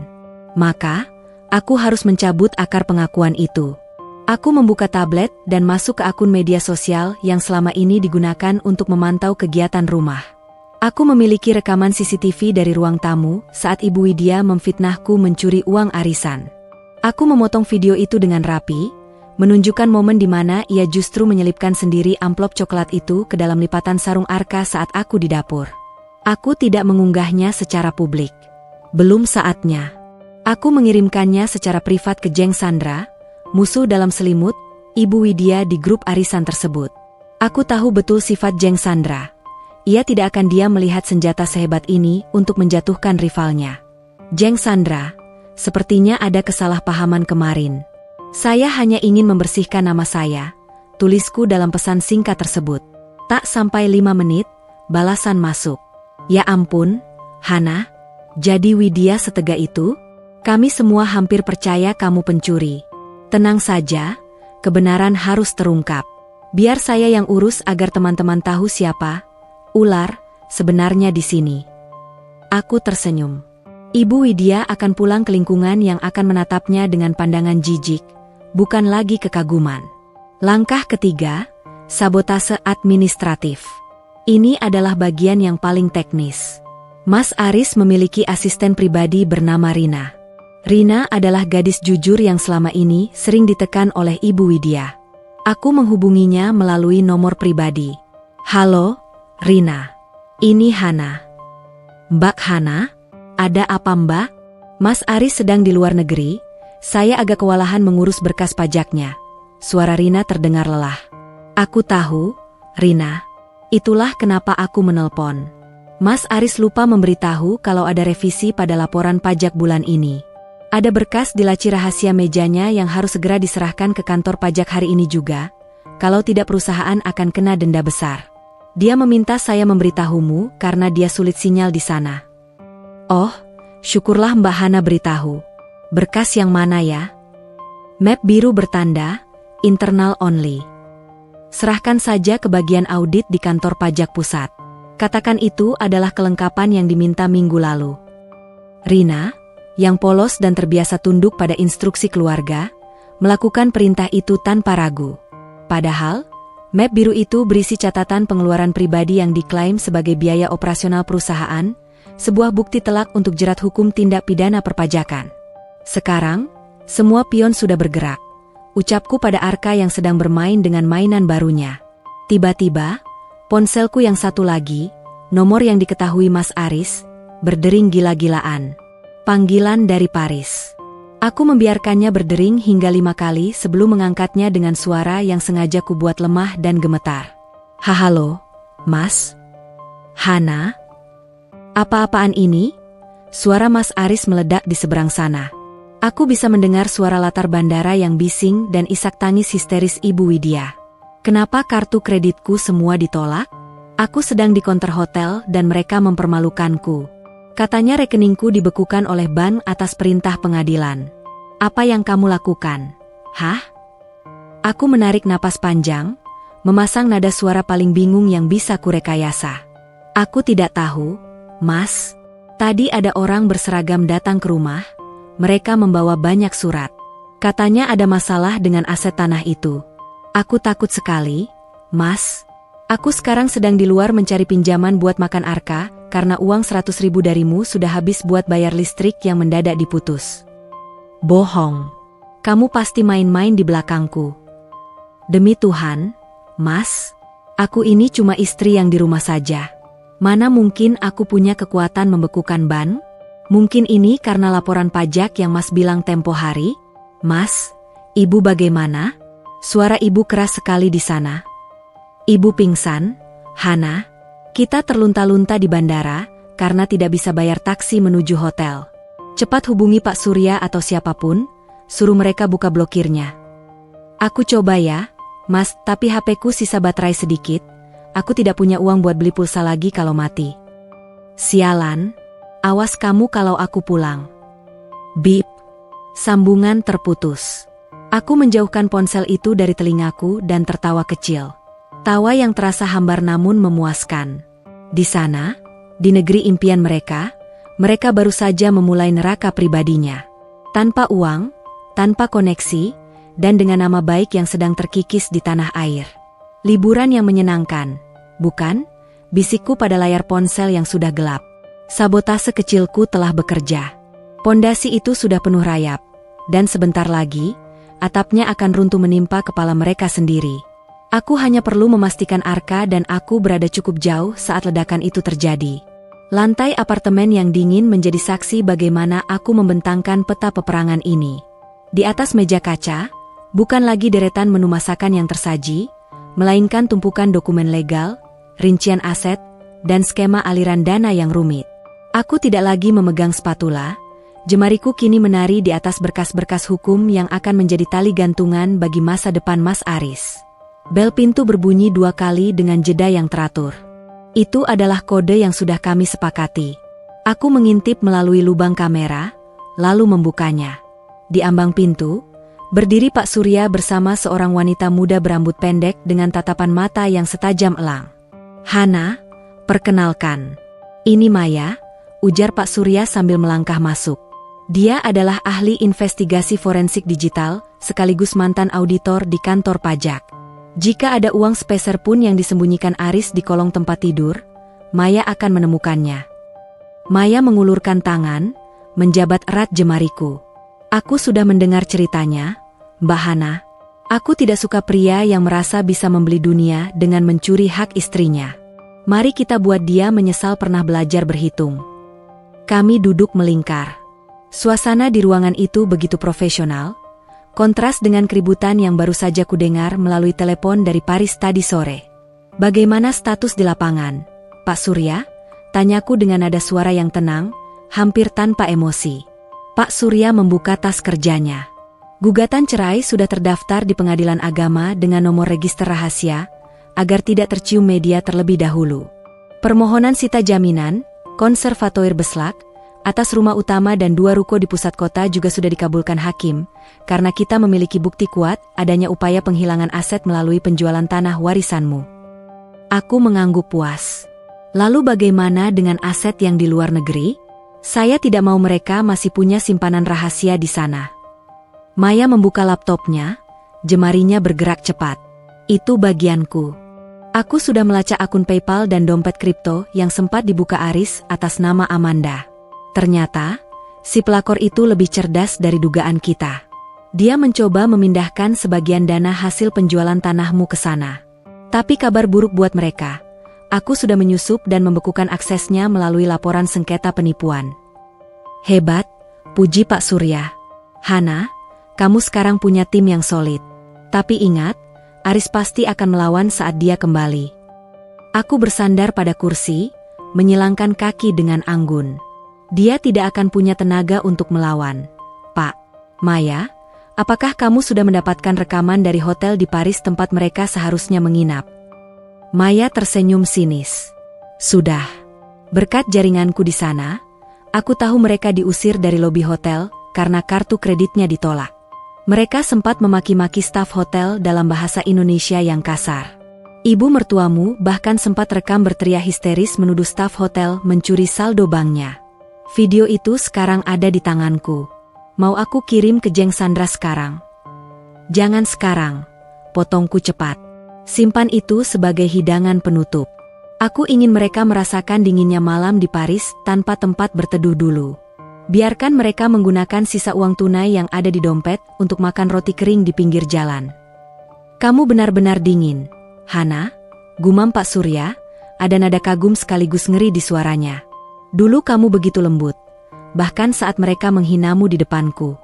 Maka, aku harus mencabut akar pengakuan itu. Aku membuka tablet dan masuk ke akun media sosial yang selama ini digunakan untuk memantau kegiatan rumah. Aku memiliki rekaman CCTV dari ruang tamu saat Ibu Widya memfitnahku mencuri uang arisan. Aku memotong video itu dengan rapi, menunjukkan momen di mana ia justru menyelipkan sendiri amplop coklat itu ke dalam lipatan sarung Arka saat aku di dapur. Aku tidak mengunggahnya secara publik. Belum saatnya. Aku mengirimkannya secara privat ke Jeng Sandra, musuh dalam selimut, Ibu Widya di grup arisan tersebut. Aku tahu betul sifat Jeng Sandra. Ia tidak akan diam melihat senjata sehebat ini untuk menjatuhkan rivalnya. Jeng Sandra, sepertinya ada kesalahpahaman kemarin. Saya hanya ingin membersihkan nama saya, tulisku dalam pesan singkat tersebut. Tak sampai 5 menit, balasan masuk. Ya ampun, Hana, jadi Widya setega itu? Kami semua hampir percaya kamu pencuri. Tenang saja, kebenaran harus terungkap. Biar saya yang urus agar teman-teman tahu siapa ular sebenarnya di sini. Aku tersenyum. Ibu Widya akan pulang ke lingkungan yang akan menatapnya dengan pandangan jijik, bukan lagi kekaguman. Langkah ketiga, sabotase administratif. Ini adalah bagian yang paling teknis. Mas Aris memiliki asisten pribadi bernama Rina. Rina adalah gadis jujur yang selama ini sering ditekan oleh Ibu Widya. Aku menghubunginya melalui nomor pribadi. Halo, Rina. Ini Hana. Mbak Hana, ada apa Mbak? Mas Aris sedang di luar negeri. Saya agak kewalahan mengurus berkas pajaknya. Suara Rina terdengar lelah. Aku tahu, Rina. Itulah kenapa aku menelpon. Mas Aris lupa memberitahu kalau ada revisi pada laporan pajak bulan ini. Ada berkas di laci rahasia mejanya yang harus segera diserahkan ke kantor pajak hari ini juga. Kalau tidak perusahaan akan kena denda besar. Dia meminta saya memberitahumu karena dia sulit sinyal di sana. Oh, syukurlah Mbak Hana beritahu. Berkas yang mana ya? Map biru bertanda, internal only. Serahkan saja ke bagian audit di kantor pajak pusat. Katakan itu adalah kelengkapan yang diminta minggu lalu. Rina, yang polos dan terbiasa tunduk pada instruksi keluarga, melakukan perintah itu tanpa ragu. Padahal, map biru itu berisi catatan pengeluaran pribadi yang diklaim sebagai biaya operasional perusahaan, sebuah bukti telak untuk jerat hukum tindak pidana perpajakan. Sekarang, semua pion sudah bergerak. Ucapku pada Arka yang sedang bermain dengan mainan barunya. Tiba-tiba, ponselku yang satu lagi, nomor yang diketahui Mas Aris, berdering gila-gilaan. Panggilan dari Paris. Aku membiarkannya berdering hingga 5 kali sebelum mengangkatnya dengan suara yang sengaja kubuat lemah dan gemetar. Halo, Mas? Hana? Apa-apaan ini? Suara Mas Aris meledak di seberang sana. Aku bisa mendengar suara latar bandara yang bising dan isak tangis histeris Ibu Widya. Kenapa kartu kreditku semua ditolak? Aku sedang di konter hotel dan mereka mempermalukanku. Katanya rekeningku dibekukan oleh bank atas perintah pengadilan. Apa yang kamu lakukan? Hah? Aku menarik napas panjang, memasang nada suara paling bingung yang bisa kurekayasa. Aku tidak tahu, Mas. Tadi ada orang berseragam datang ke rumah. Mereka membawa banyak surat. Katanya ada masalah dengan aset tanah itu. Aku takut sekali, Mas. Aku sekarang sedang di luar mencari pinjaman buat makan Arka, karena uang 100.000 darimu sudah habis buat bayar listrik yang mendadak diputus. Bohong. Kamu pasti main-main di belakangku. Demi Tuhan, Mas. Aku ini cuma istri yang di rumah saja. Mana mungkin aku punya kekuatan membekukan ban? Mungkin ini karena laporan pajak yang Mas bilang tempo hari? Mas, Ibu bagaimana? Suara Ibu keras sekali di sana. Ibu pingsan? Hana? Kita terlunta-lunta di bandara, karena tidak bisa bayar taksi menuju hotel. Cepat hubungi Pak Surya atau siapapun, suruh mereka buka blokirnya. Aku coba ya, Mas, tapi HP-ku sisa baterai sedikit, aku tidak punya uang buat beli pulsa lagi kalau mati. Sialan. Awas kamu kalau aku pulang. Bip. Sambungan terputus. Aku menjauhkan ponsel itu dari telingaku dan tertawa kecil. Tawa yang terasa hambar namun memuaskan. Di sana, di negeri impian mereka baru saja memulai neraka pribadinya. Tanpa uang, tanpa koneksi, dan dengan nama baik yang sedang terkikis di tanah air. Liburan yang menyenangkan, bukan? Bisikku pada layar ponsel yang sudah gelap. Sabotase kecilku telah bekerja. Pondasi itu sudah penuh rayap, dan sebentar lagi, atapnya akan runtuh menimpa kepala mereka sendiri. Aku hanya perlu memastikan Arka dan aku berada cukup jauh saat ledakan itu terjadi. Lantai apartemen yang dingin menjadi saksi bagaimana aku membentangkan peta peperangan ini. Di atas meja kaca, bukan lagi deretan menu masakan yang tersaji, melainkan tumpukan dokumen legal, rincian aset, dan skema aliran dana yang rumit. Aku tidak lagi memegang spatula, jemariku kini menari di atas berkas-berkas hukum yang akan menjadi tali gantungan bagi masa depan Mas Aris. Bel pintu berbunyi 2 kali dengan jeda yang teratur. Itu adalah kode yang sudah kami sepakati. Aku mengintip melalui lubang kamera, lalu membukanya. Di ambang pintu, berdiri Pak Surya bersama seorang wanita muda berambut pendek dengan tatapan mata yang setajam elang. Hana, perkenalkan. Ini Maya, ujar Pak Surya sambil melangkah masuk. Dia adalah ahli investigasi forensik digital, sekaligus mantan auditor di kantor pajak. Jika ada uang sepeser pun yang disembunyikan Aris di kolong tempat tidur, Maya akan menemukannya. Maya mengulurkan tangan, menjabat erat jemariku. Aku sudah mendengar ceritanya, Mbak Hana. Aku tidak suka pria yang merasa bisa membeli dunia dengan mencuri hak istrinya. Mari kita buat dia menyesal pernah belajar berhitung. Kami duduk melingkar. Suasana di ruangan itu begitu profesional, kontras dengan keributan yang baru saja kudengar melalui telepon dari Paris tadi sore. Bagaimana status di lapangan, Pak Surya? Tanyaku dengan nada suara yang tenang, hampir tanpa emosi. Pak Surya membuka tas kerjanya. Gugatan cerai sudah terdaftar di Pengadilan Agama dengan nomor register rahasia, agar tidak tercium media terlebih dahulu. Permohonan sita jaminan, konservatoir Beslak, atas rumah utama dan 2 ruko di pusat kota juga sudah dikabulkan hakim, karena kita memiliki bukti kuat adanya upaya penghilangan aset melalui penjualan tanah warisanmu. Aku mengangguk puas. Lalu bagaimana dengan aset yang di luar negeri? Saya tidak mau mereka masih punya simpanan rahasia di sana. Maya membuka laptopnya, jemarinya bergerak cepat. Itu bagianku. Aku sudah melacak akun PayPal dan dompet kripto yang sempat dibuka Aris atas nama Amanda. Ternyata, si pelakor itu lebih cerdas dari dugaan kita. Dia mencoba memindahkan sebagian dana hasil penjualan tanahmu ke sana. Tapi kabar buruk buat mereka. Aku sudah menyusup dan membekukan aksesnya melalui laporan sengketa penipuan. Hebat, puji Pak Surya. Hana, kamu sekarang punya tim yang solid. Tapi ingat, Aris pasti akan melawan saat dia kembali. Aku bersandar pada kursi, menyilangkan kaki dengan anggun. Dia tidak akan punya tenaga untuk melawan. Pak, Maya, apakah kamu sudah mendapatkan rekaman dari hotel di Paris tempat mereka seharusnya menginap? Maya tersenyum sinis. Sudah. Berkat jaringanku di sana, aku tahu mereka diusir dari lobi hotel karena kartu kreditnya ditolak. Mereka sempat memaki-maki staf hotel dalam bahasa Indonesia yang kasar. Ibu mertuamu bahkan sempat rekam berteriak histeris menuduh staf hotel mencuri saldo banknya. Video itu sekarang ada di tanganku. Mau aku kirim ke Jeng Sandra sekarang? Jangan sekarang, potongku cepat. Simpan itu sebagai hidangan penutup. Aku ingin mereka merasakan dinginnya malam di Paris tanpa tempat berteduh dulu. Biarkan mereka menggunakan sisa uang tunai yang ada di dompet untuk makan roti kering di pinggir jalan. Kamu benar-benar dingin, Hana, gumam Pak Surya, ada nada kagum sekaligus ngeri di suaranya. Dulu kamu begitu lembut, bahkan saat mereka menghinamu di depanku.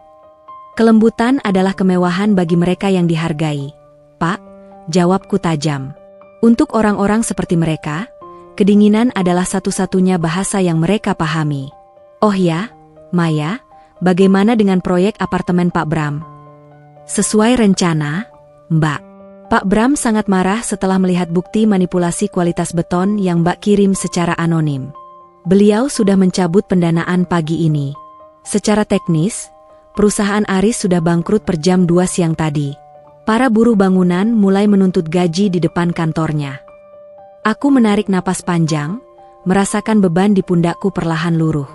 Kelembutan adalah kemewahan bagi mereka yang dihargai, Pak, jawabku tajam. Untuk orang-orang seperti mereka, kedinginan adalah satu-satunya bahasa yang mereka pahami. Oh ya, Maya, bagaimana dengan proyek apartemen Pak Bram? Sesuai rencana, Mbak. Pak Bram sangat marah setelah melihat bukti manipulasi kualitas beton yang Mbak kirim secara anonim. Beliau sudah mencabut pendanaan pagi ini. Secara teknis, perusahaan Aris sudah bangkrut per jam 2 siang tadi. Para buruh bangunan mulai menuntut gaji di depan kantornya. Aku menarik napas panjang, merasakan beban di pundakku perlahan luruh.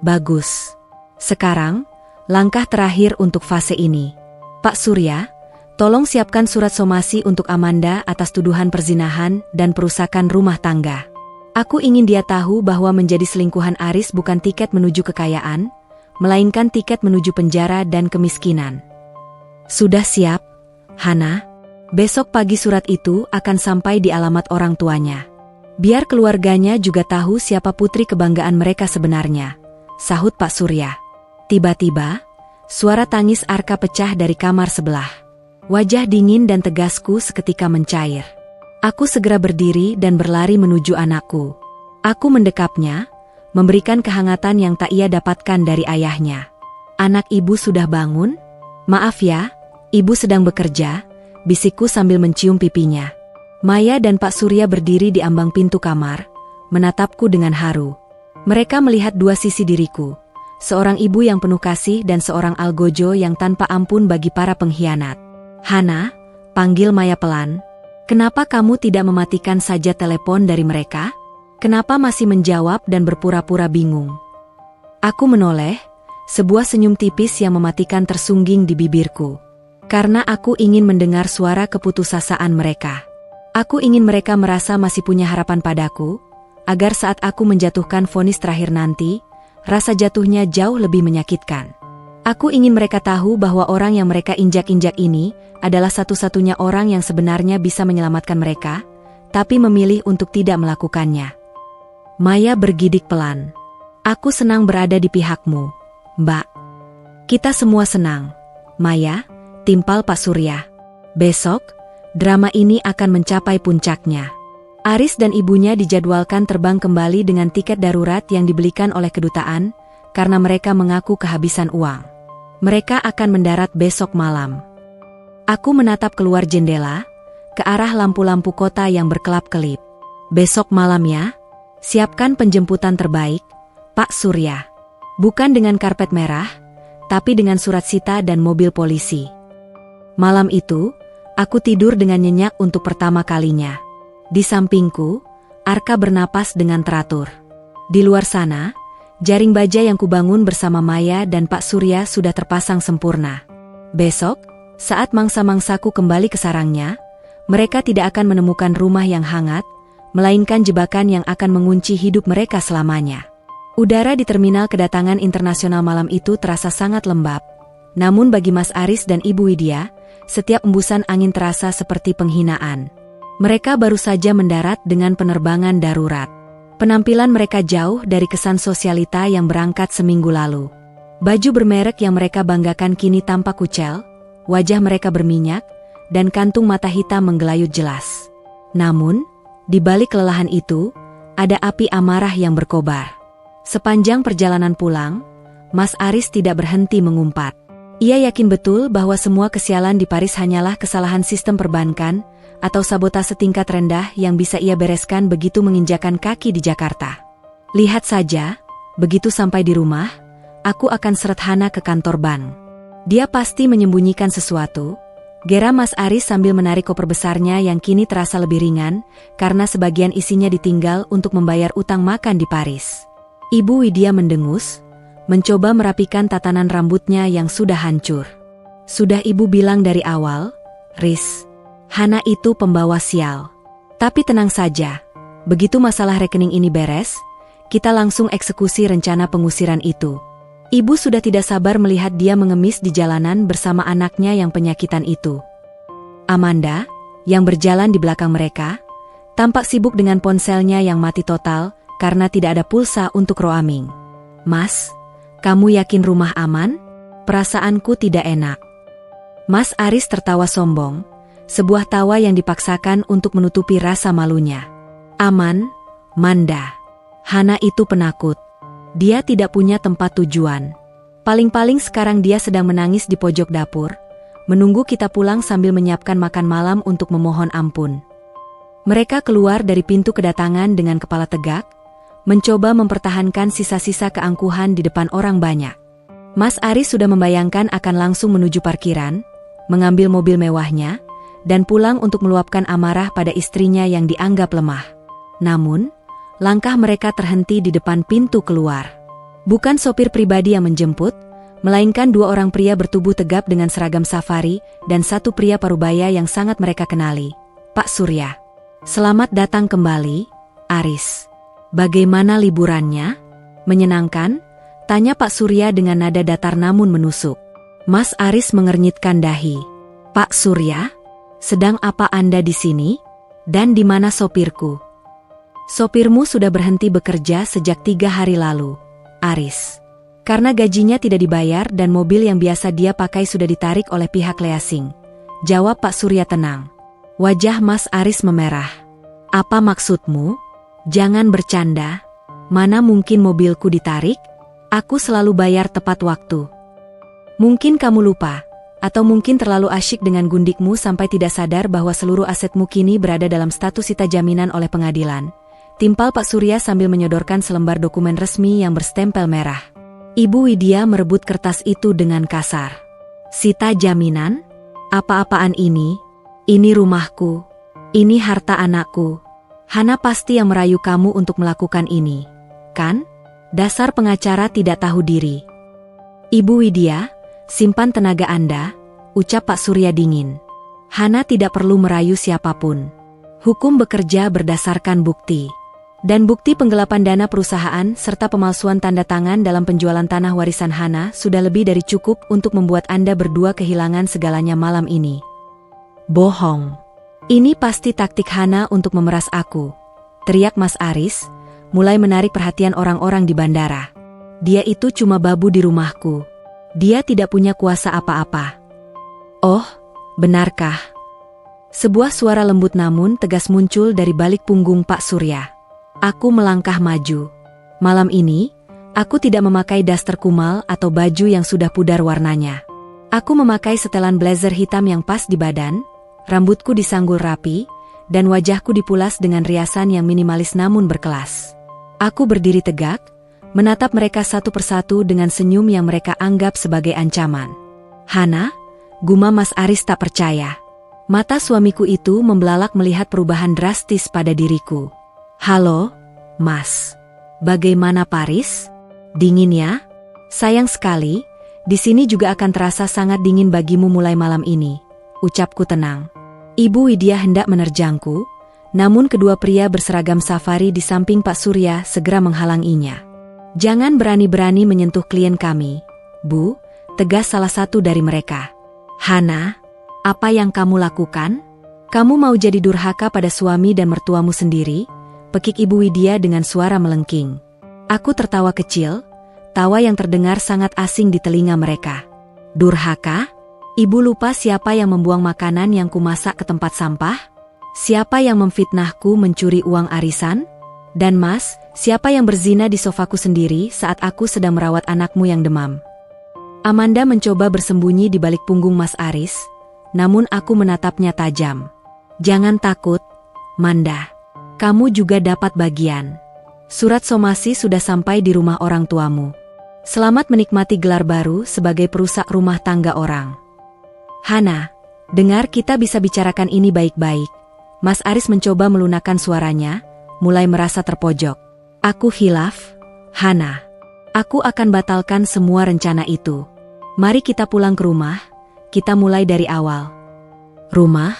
Bagus. Sekarang, langkah terakhir untuk fase ini. Pak Surya, tolong siapkan surat somasi untuk Amanda atas tuduhan perzinahan dan perusakan rumah tangga. Aku ingin dia tahu bahwa menjadi selingkuhan Aris bukan tiket menuju kekayaan, melainkan tiket menuju penjara dan kemiskinan. Sudah siap, Hana? Besok pagi surat itu akan sampai di alamat orang tuanya. Biar keluarganya juga tahu siapa putri kebanggaan mereka sebenarnya, sahut Pak Surya. Tiba-tiba, suara tangis Arka pecah dari kamar sebelah. Wajah dingin dan tegasku seketika mencair. Aku segera berdiri dan berlari menuju anakku. Aku mendekapnya, memberikan kehangatan yang tak ia dapatkan dari ayahnya. Anak ibu sudah bangun? Maaf ya, ibu sedang bekerja, bisikku sambil mencium pipinya. Maya dan Pak Surya berdiri di ambang pintu kamar, menatapku dengan haru. Mereka melihat dua sisi diriku, seorang ibu yang penuh kasih dan seorang algojo yang tanpa ampun bagi para pengkhianat. Hana, panggil Maya pelan. Kenapa kamu tidak mematikan saja telepon dari mereka? Kenapa masih menjawab dan berpura-pura bingung? Aku menoleh, sebuah senyum tipis yang mematikan tersungging di bibirku. Karena aku ingin mendengar suara keputusasaan mereka. Aku ingin mereka merasa masih punya harapan padaku, agar saat aku menjatuhkan vonis terakhir nanti, rasa jatuhnya jauh lebih menyakitkan. Aku ingin mereka tahu bahwa orang yang mereka injak-injak ini adalah satu-satunya orang yang sebenarnya bisa menyelamatkan mereka, tapi memilih untuk tidak melakukannya. Maya bergidik pelan. Aku senang berada di pihakmu, Mbak. Kita semua senang. Maya, timpal Pak Surya. Besok, drama ini akan mencapai puncaknya. Aris dan ibunya dijadwalkan terbang kembali dengan tiket darurat yang dibelikan oleh kedutaan, karena mereka mengaku kehabisan uang. Mereka akan mendarat besok malam. Aku menatap keluar jendela, ke arah lampu-lampu kota yang berkelap-kelip. Besok malam ya, siapkan penjemputan terbaik, Pak Surya. Bukan dengan karpet merah, tapi dengan surat sita dan mobil polisi. Malam itu, aku tidur dengan nyenyak untuk pertama kalinya. Di sampingku, Arka bernapas dengan teratur. Di luar sana, Jaring baja yang kubangun bersama Maya dan Pak Surya sudah terpasang sempurna. Besok, saat mangsa-mangsaku kembali ke sarangnya, mereka tidak akan menemukan rumah yang hangat, melainkan jebakan yang akan mengunci hidup mereka selamanya. Udara di terminal kedatangan internasional malam itu terasa sangat lembab. Namun bagi Mas Aris dan Ibu Widya, setiap embusan angin terasa seperti penghinaan. Mereka baru saja mendarat dengan penerbangan darurat. Penampilan mereka jauh dari kesan sosialita yang berangkat seminggu lalu. Baju bermerek yang mereka banggakan kini tampak kucel, wajah mereka berminyak, dan kantung mata hitam menggelayut jelas. Namun, di balik kelelahan itu, ada api amarah yang berkobar. Sepanjang perjalanan pulang, Mas Aris tidak berhenti mengumpat. Ia yakin betul bahwa semua kesialan di Paris hanyalah kesalahan sistem perbankan atau sabotase tingkat rendah yang bisa ia bereskan begitu menginjakan kaki di Jakarta. Lihat saja, begitu sampai di rumah, aku akan seret Hana ke kantor bank. Dia pasti menyembunyikan sesuatu, gera Mas Aris sambil menarik koper besarnya yang kini terasa lebih ringan, karena sebagian isinya ditinggal untuk membayar utang makan di Paris. Ibu Widya mendengus, mencoba merapikan tatanan rambutnya yang sudah hancur. Sudah ibu bilang dari awal, Riz, Hana itu pembawa sial. Tapi tenang saja, begitu masalah rekening ini beres, kita langsung eksekusi rencana pengusiran itu. Ibu sudah tidak sabar melihat dia mengemis di jalanan bersama anaknya yang penyakitan itu. Amanda, yang berjalan di belakang mereka, tampak sibuk dengan ponselnya yang mati total karena tidak ada pulsa untuk roaming. Mas, kamu yakin rumah aman? Perasaanku tidak enak. Mas Aris tertawa sombong, sebuah tawa yang dipaksakan untuk menutupi rasa malunya. Aman, Manda. Hana itu penakut. Dia tidak punya tempat tujuan. Paling-paling sekarang dia sedang menangis di pojok dapur, menunggu kita pulang sambil menyiapkan makan malam untuk memohon ampun. Mereka keluar dari pintu kedatangan dengan kepala tegak, mencoba mempertahankan sisa-sisa keangkuhan di depan orang banyak. Mas Aris sudah membayangkan akan langsung menuju parkiran, mengambil mobil mewahnya, dan pulang untuk meluapkan amarah pada istrinya yang dianggap lemah. Namun, langkah mereka terhenti di depan pintu keluar. Bukan sopir pribadi yang menjemput, melainkan dua orang pria bertubuh tegap dengan seragam safari dan satu pria parubaya yang sangat mereka kenali, Pak Surya. Selamat datang kembali, Aris. Bagaimana liburannya? Menyenangkan? Tanya Pak Surya dengan nada datar namun menusuk. Mas Aris mengernyitkan dahi. Pak Surya? Sedang apa Anda di sini? Dan di mana sopirku? Sopirmu sudah berhenti bekerja sejak 3 hari lalu, Aris. Karena gajinya tidak dibayar dan mobil yang biasa dia pakai sudah ditarik oleh pihak leasing. Jawab Pak Surya tenang. Wajah Mas Aris memerah. Apa maksudmu? Jangan bercanda. Mana mungkin mobilku ditarik? Aku selalu bayar tepat waktu. Mungkin kamu lupa. Atau mungkin terlalu asyik dengan gundikmu sampai tidak sadar bahwa seluruh asetmu kini berada dalam status sita jaminan oleh pengadilan. Timpal Pak Surya sambil menyodorkan selembar dokumen resmi yang berstempel merah. Ibu Widya merebut kertas itu dengan kasar. Sita jaminan? Apa-apaan ini? Ini rumahku. Ini harta anakku. Hana pasti yang merayu kamu untuk melakukan ini, kan? Dasar pengacara tidak tahu diri. Ibu Widya, simpan tenaga Anda, ucap Pak Surya dingin. Hana tidak perlu merayu siapapun. Hukum bekerja berdasarkan bukti. Dan bukti penggelapan dana perusahaan serta pemalsuan tanda tangan dalam penjualan tanah warisan Hana sudah lebih dari cukup untuk membuat Anda berdua kehilangan segalanya malam ini. Bohong. Ini pasti taktik Hana untuk memeras aku, teriak Mas Aris, mulai menarik perhatian orang-orang di bandara. Dia itu cuma babu di rumahku. Dia tidak punya kuasa apa-apa. Oh, benarkah? Sebuah suara lembut namun tegas muncul dari balik punggung Pak Surya. Aku melangkah maju. Malam ini, aku tidak memakai daster kumal atau baju yang sudah pudar warnanya. Aku memakai setelan blazer hitam yang pas di badan, rambutku disanggul rapi, dan wajahku dipulas dengan riasan yang minimalis namun berkelas. Aku berdiri tegak, menatap mereka satu persatu dengan senyum yang mereka anggap sebagai ancaman. Hana, gumam Mas Aris tak percaya. Mata suamiku itu membelalak melihat perubahan drastis pada diriku. Halo, Mas. Bagaimana Paris? Dingin ya? Sayang sekali, di sini juga akan terasa sangat dingin bagimu mulai malam ini, ucapku tenang. Ibu Widya hendak menerjangku, namun kedua pria berseragam safari di samping Pak Surya segera menghalanginya. Jangan berani-berani menyentuh klien kami, Bu, tegas salah satu dari mereka. Hana, apa yang kamu lakukan? Kamu mau jadi durhaka pada suami dan mertuamu sendiri? Pekik Ibu Widya dengan suara melengking. Aku tertawa kecil, tawa yang terdengar sangat asing di telinga mereka. Durhaka? Ibu lupa siapa yang membuang makanan yang kumasak ke tempat sampah? Siapa yang memfitnahku mencuri uang arisan? Dan Mas, siapa yang berzina di sofaku sendiri saat aku sedang merawat anakmu yang demam? Amanda mencoba bersembunyi di balik punggung Mas Aris, namun aku menatapnya tajam. Jangan takut, Manda. Kamu juga dapat bagian. Surat somasi sudah sampai di rumah orang tuamu. Selamat menikmati gelar baru sebagai perusak rumah tangga orang. Hana, dengar kita bisa bicarakan ini baik-baik. Mas Aris mencoba melunakkan suaranya, mulai merasa terpojok. Aku hilaf, Hana. Aku akan batalkan semua rencana itu. Mari kita pulang ke rumah, kita mulai dari awal. Rumah?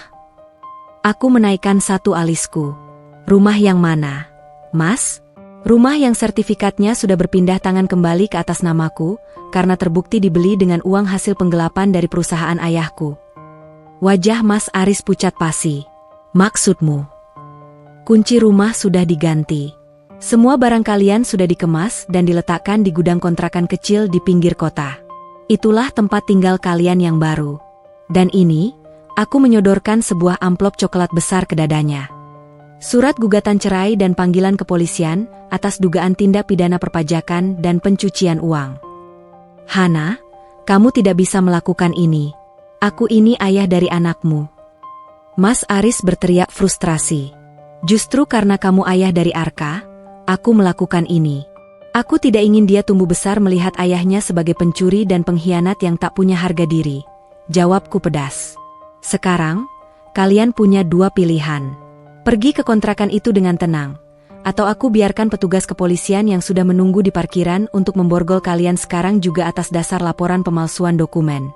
Aku menaikkan satu alisku. Rumah yang mana, Mas? Rumah yang sertifikatnya sudah berpindah tangan kembali ke atas namaku, karena terbukti dibeli dengan uang hasil penggelapan dari perusahaan ayahku. Wajah Mas Aris pucat pasi. Maksudmu? Kunci rumah sudah diganti. Semua barang kalian sudah dikemas dan diletakkan di gudang kontrakan kecil di pinggir kota. Itulah tempat tinggal kalian yang baru. Dan ini, aku menyodorkan sebuah amplop coklat besar ke dadanya. Surat gugatan cerai dan panggilan kepolisian atas dugaan tindak pidana perpajakan dan pencucian uang. Hana, kamu tidak bisa melakukan ini. Aku ini ayah dari anakmu. Mas Aris berteriak frustrasi. Justru karena kamu ayah dari Arka, aku melakukan ini. Aku tidak ingin dia tumbuh besar melihat ayahnya sebagai pencuri dan pengkhianat yang tak punya harga diri. Jawabku pedas. Sekarang, kalian punya dua pilihan. Pergi ke kontrakan itu dengan tenang, atau aku biarkan petugas kepolisian yang sudah menunggu di parkiran untuk memborgol kalian sekarang juga atas dasar laporan pemalsuan dokumen.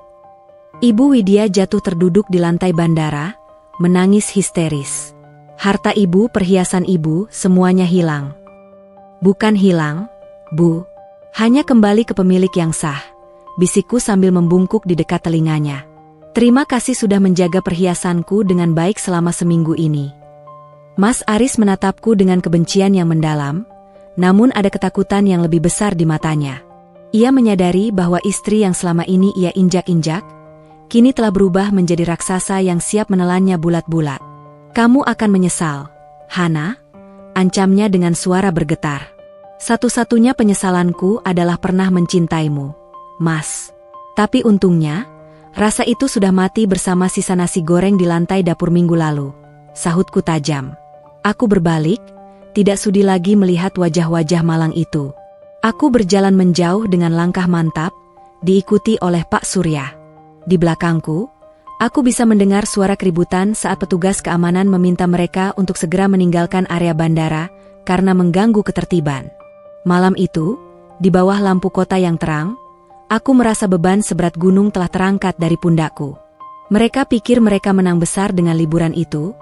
Ibu Widya jatuh terduduk di lantai bandara, menangis histeris. Harta ibu, perhiasan ibu, semuanya hilang. Bukan hilang, Bu. Hanya kembali ke pemilik yang sah, bisikku sambil membungkuk di dekat telinganya. Terima kasih sudah menjaga perhiasanku dengan baik selama seminggu ini. Mas Aris menatapku dengan kebencian yang mendalam, namun ada ketakutan yang lebih besar di matanya. Ia menyadari bahwa istri yang selama ini ia injak-injak, kini telah berubah menjadi raksasa yang siap menelannya bulat-bulat. Kamu akan menyesal, Hana, ancamnya dengan suara bergetar. Satu-satunya penyesalanku adalah pernah mencintaimu, Mas. Tapi untungnya, rasa itu sudah mati bersama sisa nasi goreng di lantai dapur minggu lalu, sahutku tajam. Aku berbalik, tidak sudi lagi melihat wajah-wajah malang itu. Aku berjalan menjauh dengan langkah mantap, diikuti oleh Pak Surya. Di belakangku, aku bisa mendengar suara keributan saat petugas keamanan meminta mereka untuk segera meninggalkan area bandara karena mengganggu ketertiban. Malam itu, di bawah lampu kota yang terang, aku merasa beban seberat gunung telah terangkat dari pundakku. Mereka pikir mereka menang besar dengan liburan itu.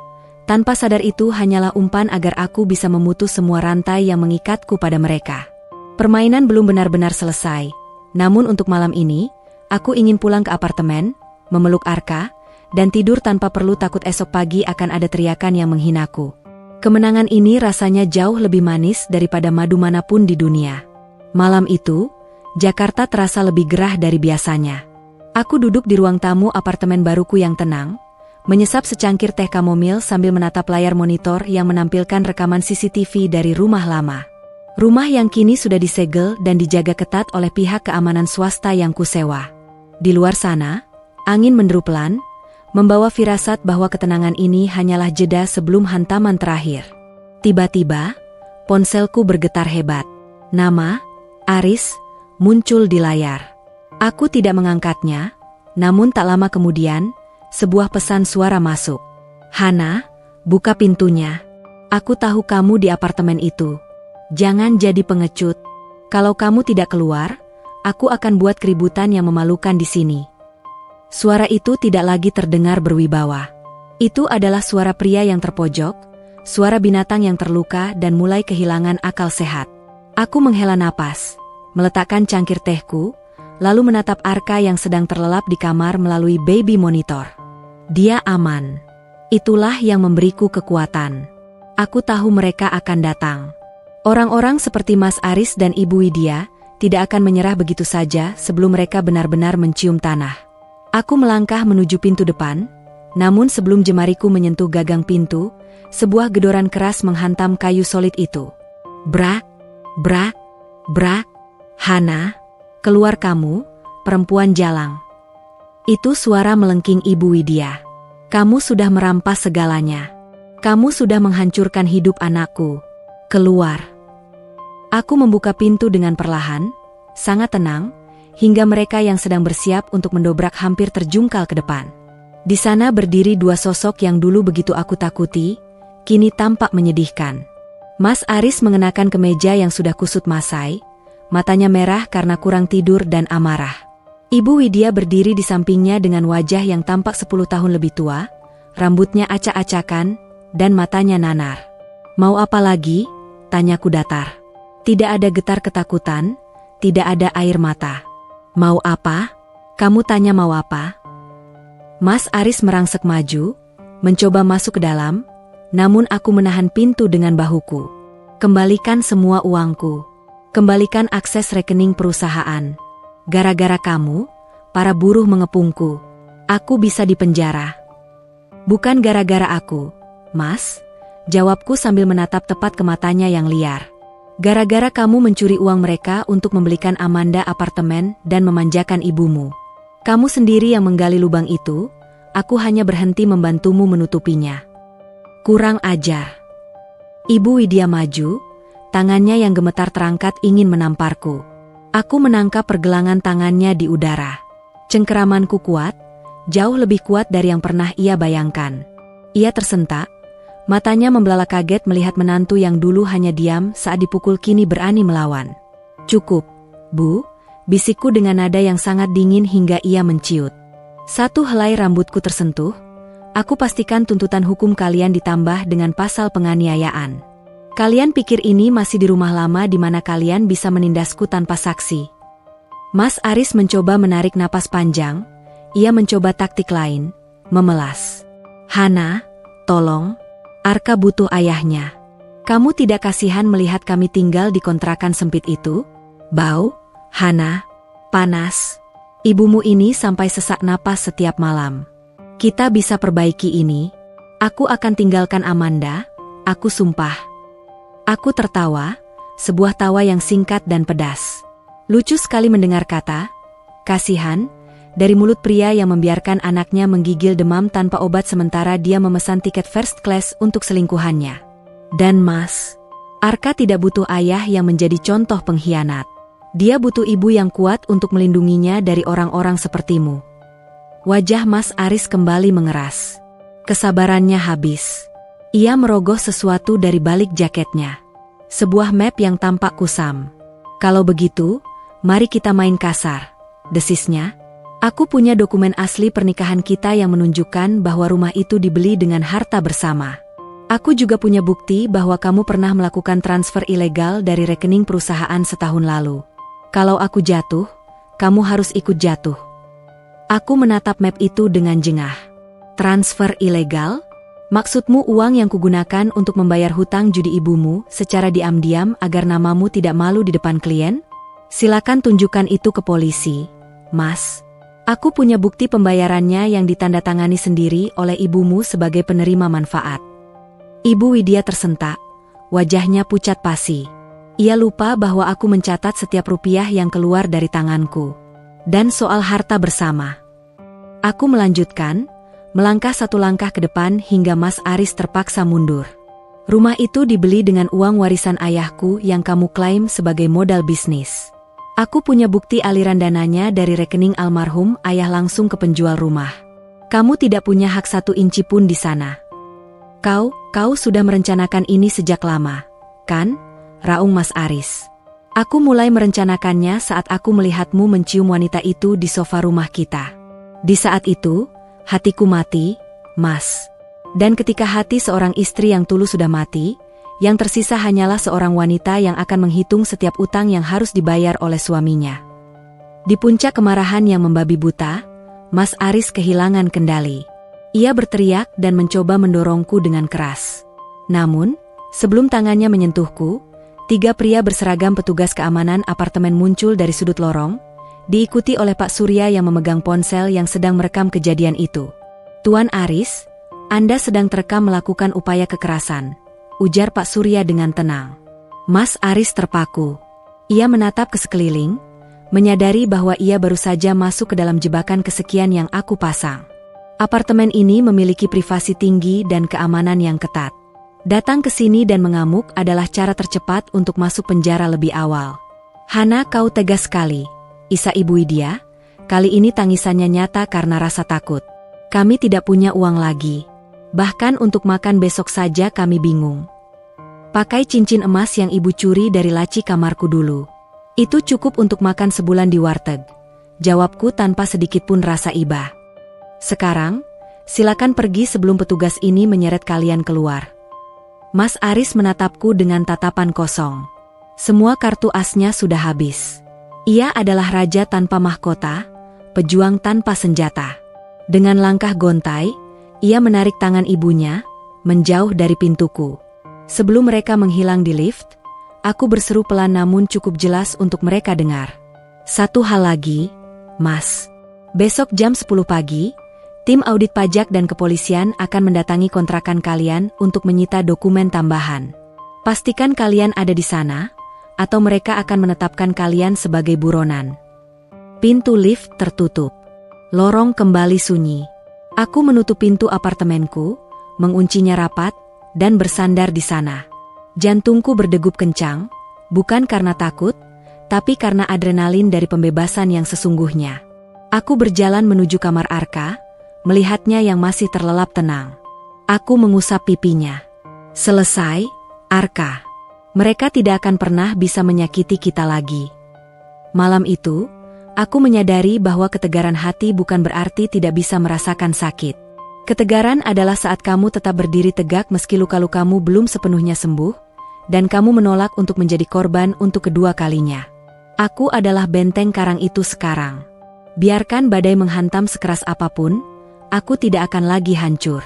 Tanpa sadar itu hanyalah umpan agar aku bisa memutus semua rantai yang mengikatku pada mereka. Permainan belum benar-benar selesai, namun untuk malam ini, aku ingin pulang ke apartemen, memeluk Arka, dan tidur tanpa perlu takut esok pagi akan ada teriakan yang menghinaku. Kemenangan ini rasanya jauh lebih manis daripada madu manapun di dunia. Malam itu, Jakarta terasa lebih gerah dari biasanya. Aku duduk di ruang tamu apartemen baruku yang tenang, menyesap secangkir teh kamomil sambil menatap layar monitor yang menampilkan rekaman CCTV dari rumah lama. Rumah yang kini sudah disegel dan dijaga ketat oleh pihak keamanan swasta yang kusewa. Di luar sana, angin menderu pelan, membawa firasat bahwa ketenangan ini hanyalah jeda sebelum hantaman terakhir. Tiba-tiba, ponselku bergetar hebat. Nama, Aris, muncul di layar. Aku tidak mengangkatnya, namun tak lama kemudian, sebuah pesan suara masuk. Hana, buka pintunya. Aku tahu kamu di apartemen itu. Jangan jadi pengecut. Kalau kamu tidak keluar, aku akan buat keributan yang memalukan di sini. Suara itu tidak lagi terdengar berwibawa. Itu adalah suara pria yang terpojok, suara binatang yang terluka dan mulai kehilangan akal sehat. Aku menghela napas, meletakkan cangkir tehku, lalu menatap Arka yang sedang terlelap di kamar melalui baby monitor. Dia aman. Itulah yang memberiku kekuatan. Aku tahu mereka akan datang. Orang-orang seperti Mas Aris dan Ibu Widya tidak akan menyerah begitu saja sebelum mereka benar-benar mencium tanah. Aku melangkah menuju pintu depan, namun sebelum jemariku menyentuh gagang pintu, sebuah gedoran keras menghantam kayu solid itu. Brak, brak, brak. Hana, keluar kamu, perempuan jalang. Itu suara melengking Ibu Widya. Kamu sudah merampas segalanya. Kamu sudah menghancurkan hidup anakku. Keluar. Aku membuka pintu dengan perlahan, sangat tenang, hingga mereka yang sedang bersiap untuk mendobrak hampir terjungkal ke depan. Di sana berdiri dua sosok yang dulu begitu aku takuti, kini tampak menyedihkan. Mas Aris mengenakan kemeja yang sudah kusut masai, matanya merah karena kurang tidur dan amarah. Ibu Widya berdiri di sampingnya dengan wajah yang tampak 10 tahun lebih tua, rambutnya acak-acakan, dan matanya nanar. Mau apa lagi? Tanyaku datar. Tidak ada getar ketakutan, tidak ada air mata. Mau apa? Kamu tanya mau apa? Mas Aris merangsek maju, mencoba masuk ke dalam, namun aku menahan pintu dengan bahuku. Kembalikan semua uangku. Kembalikan akses rekening perusahaan. Gara-gara kamu, para buruh mengepungku. Aku bisa dipenjara. Bukan gara-gara aku, Mas, jawabku sambil menatap tepat ke matanya yang liar. Gara-gara kamu mencuri uang mereka untuk membelikan Amanda apartemen dan memanjakan ibumu. Kamu sendiri yang menggali lubang itu, aku hanya berhenti membantumu menutupinya. Kurang ajar. Ibu Widya maju, tangannya yang gemetar terangkat ingin menamparku. Aku menangkap pergelangan tangannya di udara. Cengkeramanku kuat, jauh lebih kuat dari yang pernah ia bayangkan. Ia tersentak. Matanya membelalak kaget melihat menantu yang dulu hanya diam saat dipukul kini berani melawan. Cukup, Bu, bisikku dengan nada yang sangat dingin hingga ia menciut. Satu helai rambutku tersentuh, aku pastikan tuntutan hukum kalian ditambah dengan pasal penganiayaan. Kalian pikir ini masih di rumah lama di mana kalian bisa menindasku tanpa saksi? Mas Aris mencoba menarik napas panjang, ia mencoba taktik lain, memelas. Hana, tolong. Arka butuh ayahnya. Kamu tidak kasihan melihat kami tinggal di kontrakan sempit itu? Bau, Hana, panas. Ibumu ini sampai sesak napas setiap malam. Kita bisa perbaiki ini. Aku akan tinggalkan Amanda, aku sumpah. Aku tertawa, sebuah tawa yang singkat dan pedas. Lucu sekali mendengar kata, kasihan, dari mulut pria yang membiarkan anaknya menggigil demam tanpa obat sementara dia memesan tiket first class untuk selingkuhannya. Dan Mas, Arka tidak butuh ayah yang menjadi contoh pengkhianat. Dia butuh ibu yang kuat untuk melindunginya dari orang-orang sepertimu. Wajah Mas Aris kembali mengeras. Kesabarannya habis. Ia merogoh sesuatu dari balik jaketnya. Sebuah map yang tampak kusam. Kalau begitu, mari kita main kasar, desisnya. Aku punya dokumen asli pernikahan kita yang menunjukkan bahwa rumah itu dibeli dengan harta bersama. Aku juga punya bukti bahwa kamu pernah melakukan transfer ilegal dari rekening perusahaan setahun lalu. Kalau aku jatuh, kamu harus ikut jatuh. Aku menatap map itu dengan jengah. Transfer ilegal? Maksudmu uang yang kugunakan untuk membayar hutang judi ibumu secara diam-diam agar namamu tidak malu di depan klien? Silakan tunjukkan itu ke polisi, Mas. Aku punya bukti pembayarannya yang ditandatangani sendiri oleh ibumu sebagai penerima manfaat. Ibu Widya tersentak, wajahnya pucat pasi. Ia lupa bahwa aku mencatat setiap rupiah yang keluar dari tanganku. Dan soal harta bersama. Aku melanjutkan, melangkah satu langkah ke depan hingga Mas Aris terpaksa mundur. Rumah itu dibeli dengan uang warisan ayahku yang kamu klaim sebagai modal bisnis. Aku punya bukti aliran dananya dari rekening almarhum ayah langsung ke penjual rumah. Kamu tidak punya hak 1 inci pun di sana. Kau sudah merencanakan ini sejak lama, kan? Raung Mas Aris. Aku mulai merencanakannya saat aku melihatmu mencium wanita itu di sofa rumah kita. Di saat itu, hatiku mati, Mas. Dan ketika hati seorang istri yang tulus sudah mati, yang tersisa hanyalah seorang wanita yang akan menghitung setiap utang yang harus dibayar oleh suaminya. Di puncak kemarahan yang membabi buta, Mas Aris kehilangan kendali. Ia berteriak dan mencoba mendorongku dengan keras. Namun, sebelum tangannya menyentuhku, 3 pria berseragam petugas keamanan apartemen muncul dari sudut lorong, diikuti oleh Pak Surya yang memegang ponsel yang sedang merekam kejadian itu. "Tuan Aris, Anda sedang terekam melakukan upaya kekerasan," ujar Pak Surya dengan tenang. Mas Aris terpaku. Ia menatap ke sekeliling, menyadari bahwa ia baru saja masuk ke dalam jebakan kesekian yang aku pasang. Apartemen ini memiliki privasi tinggi dan keamanan yang ketat. Datang ke sini dan mengamuk adalah cara tercepat untuk masuk penjara lebih awal. "Hana, kau tegas sekali," isa Ibu Widya. Kali ini tangisannya nyata karena rasa takut. "Kami tidak punya uang lagi. Bahkan untuk makan besok saja kami bingung. Pakai cincin emas yang Ibu curi dari laci kamarku dulu. Itu cukup untuk makan sebulan di warteg," jawabku tanpa sedikit pun rasa iba. "Sekarang, silakan pergi sebelum petugas ini menyeret kalian keluar." Mas Aris menatapku dengan tatapan kosong. Semua kartu asnya sudah habis. Ia adalah raja tanpa mahkota, pejuang tanpa senjata. Dengan langkah gontai, ia menarik tangan ibunya, menjauh dari pintuku. Sebelum mereka menghilang di lift, aku berseru pelan namun cukup jelas untuk mereka dengar. "Satu hal lagi, Mas. Besok jam 10 pagi, tim audit pajak dan kepolisian akan mendatangi kontrakan kalian untuk menyita dokumen tambahan. Pastikan kalian ada di sana, atau mereka akan menetapkan kalian sebagai buronan." Pintu lift tertutup. Lorong kembali sunyi. Aku menutup pintu apartemenku, menguncinya rapat, dan bersandar di sana. Jantungku berdegup kencang, bukan karena takut, tapi karena adrenalin dari pembebasan yang sesungguhnya. Aku berjalan menuju kamar Arka, melihatnya yang masih terlelap tenang. Aku mengusap pipinya. "Selesai, Arka. Mereka tidak akan pernah bisa menyakiti kita lagi." Malam itu, aku menyadari bahwa ketegaran hati bukan berarti tidak bisa merasakan sakit. Ketegaran adalah saat kamu tetap berdiri tegak meski luka-lukamu belum sepenuhnya sembuh, dan kamu menolak untuk menjadi korban untuk kedua kalinya. Aku adalah benteng karang itu sekarang. Biarkan badai menghantam sekeras apapun, aku tidak akan lagi hancur.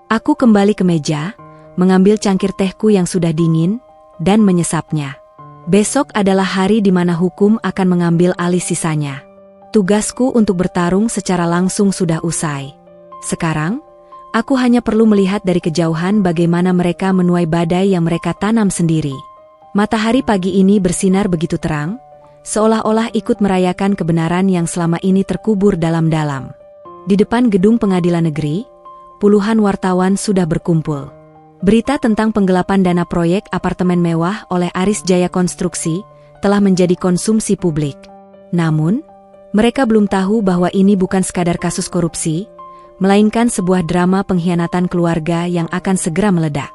Aku kembali ke meja, mengambil cangkir tehku yang sudah dingin, dan menyesapnya. Besok adalah hari di mana hukum akan mengambil alih sisanya. Tugasku untuk bertarung secara langsung sudah usai. Sekarang, aku hanya perlu melihat dari kejauhan bagaimana mereka menuai badai yang mereka tanam sendiri. Matahari pagi ini bersinar begitu terang, seolah-olah ikut merayakan kebenaran yang selama ini terkubur dalam-dalam. Di depan gedung pengadilan negeri, puluhan wartawan sudah berkumpul. Berita tentang penggelapan dana proyek apartemen mewah oleh Aris Jaya Konstruksi telah menjadi konsumsi publik. Namun, mereka belum tahu bahwa ini bukan sekadar kasus korupsi, melainkan sebuah drama pengkhianatan keluarga yang akan segera meledak.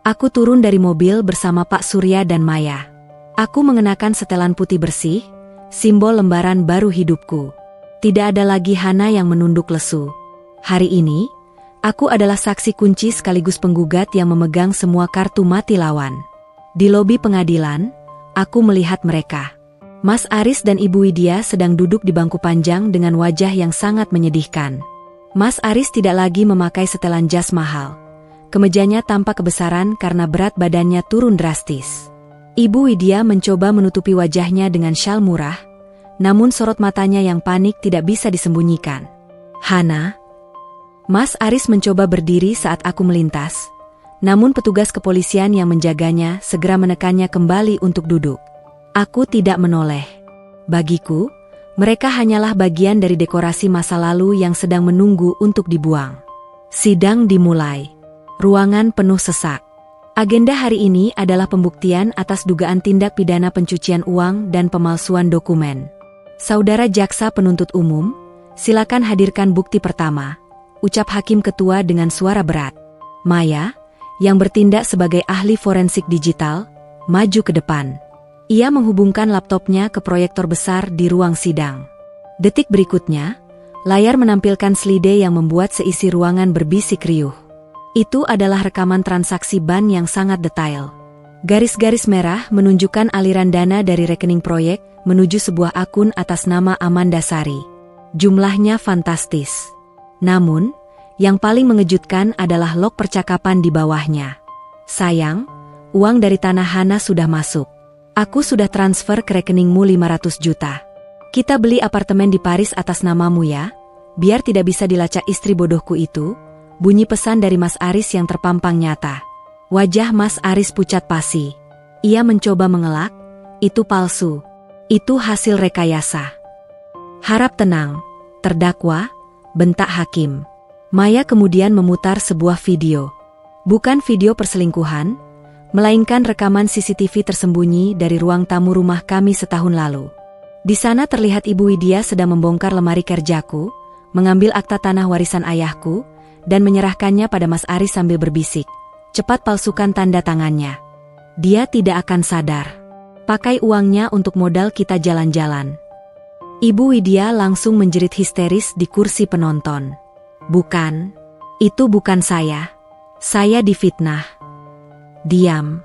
Aku turun dari mobil bersama Pak Surya dan Maya. Aku mengenakan setelan putih bersih, simbol lembaran baru hidupku. Tidak ada lagi Hana yang menunduk lesu. Hari ini, aku adalah saksi kunci sekaligus penggugat yang memegang semua kartu mati lawan. Di lobi pengadilan, aku melihat mereka. Mas Aris dan Ibu Widya sedang duduk di bangku panjang dengan wajah yang sangat menyedihkan. Mas Aris tidak lagi memakai setelan jas mahal. Kemejanya tampak kebesaran karena berat badannya turun drastis. Ibu Widya mencoba menutupi wajahnya dengan syal murah, namun sorot matanya yang panik tidak bisa disembunyikan. "Hana?" Mas Aris mencoba berdiri saat aku melintas, namun petugas kepolisian yang menjaganya segera menekannya kembali untuk duduk. Aku tidak menoleh. Bagiku, mereka hanyalah bagian dari dekorasi masa lalu yang sedang menunggu untuk dibuang. Sidang dimulai. Ruangan penuh sesak. Agenda hari ini adalah pembuktian atas dugaan tindak pidana pencucian uang dan pemalsuan dokumen. Saudara Jaksa Penuntut Umum, silakan hadirkan bukti pertama, ucap Hakim Ketua dengan suara berat. Maya, yang bertindak sebagai ahli forensik digital, maju ke depan. Ia menghubungkan laptopnya ke proyektor besar di ruang sidang. Detik berikutnya, layar menampilkan slide yang membuat seisi ruangan berbisik riuh. Itu adalah rekaman transaksi ban yang sangat detail. Garis-garis merah menunjukkan aliran dana dari rekening proyek menuju sebuah akun atas nama Amanda Sari. Jumlahnya fantastis. Namun, yang paling mengejutkan adalah log percakapan di bawahnya. Sayang, uang dari tanah Hana sudah masuk. Aku sudah transfer ke rekeningmu 500 juta. Kita beli apartemen di Paris atas namamu ya, biar tidak bisa dilacak istri bodohku itu, bunyi pesan dari Mas Aris yang terpampang nyata. Wajah Mas Aris pucat pasi. Ia mencoba mengelak, itu palsu. Itu hasil rekayasa. Harap tenang, terdakwa, bentak hakim. Maya kemudian memutar sebuah video. Bukan video perselingkuhan, melainkan rekaman CCTV tersembunyi dari ruang tamu rumah kami setahun lalu. Di sana terlihat Ibu Widya sedang membongkar lemari kerjaku, mengambil akta tanah warisan ayahku, dan menyerahkannya pada Mas Aris sambil berbisik, "Cepat palsukan tanda tangannya. Dia tidak akan sadar. Pakai uangnya untuk modal kita jalan-jalan." Ibu Widya langsung menjerit histeris di kursi penonton. "Bukan, itu bukan saya. Saya difitnah." "Diam."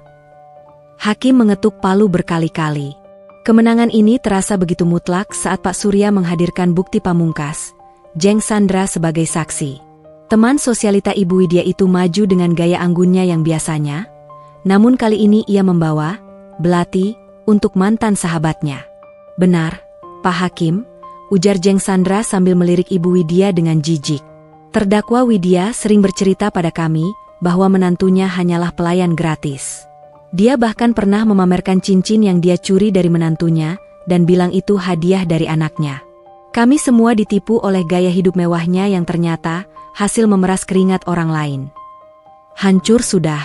Hakim mengetuk palu berkali-kali. Kemenangan ini terasa begitu mutlak saat Pak Surya menghadirkan bukti pamungkas, Jeng Sandra sebagai saksi. Teman sosialita Ibu Widya itu maju dengan gaya anggunnya yang biasanya, namun kali ini ia membawa belati untuk mantan sahabatnya. "Benar, Pak Hakim," ujar Jeng Sandra sambil melirik Ibu Widya dengan jijik. "Terdakwa Widya sering bercerita pada kami bahwa menantunya hanyalah pelayan gratis. Dia bahkan pernah memamerkan cincin yang dia curi dari menantunya dan bilang itu hadiah dari anaknya. Kami semua ditipu oleh gaya hidup mewahnya yang ternyata hasil memeras keringat orang lain. Hancur sudah.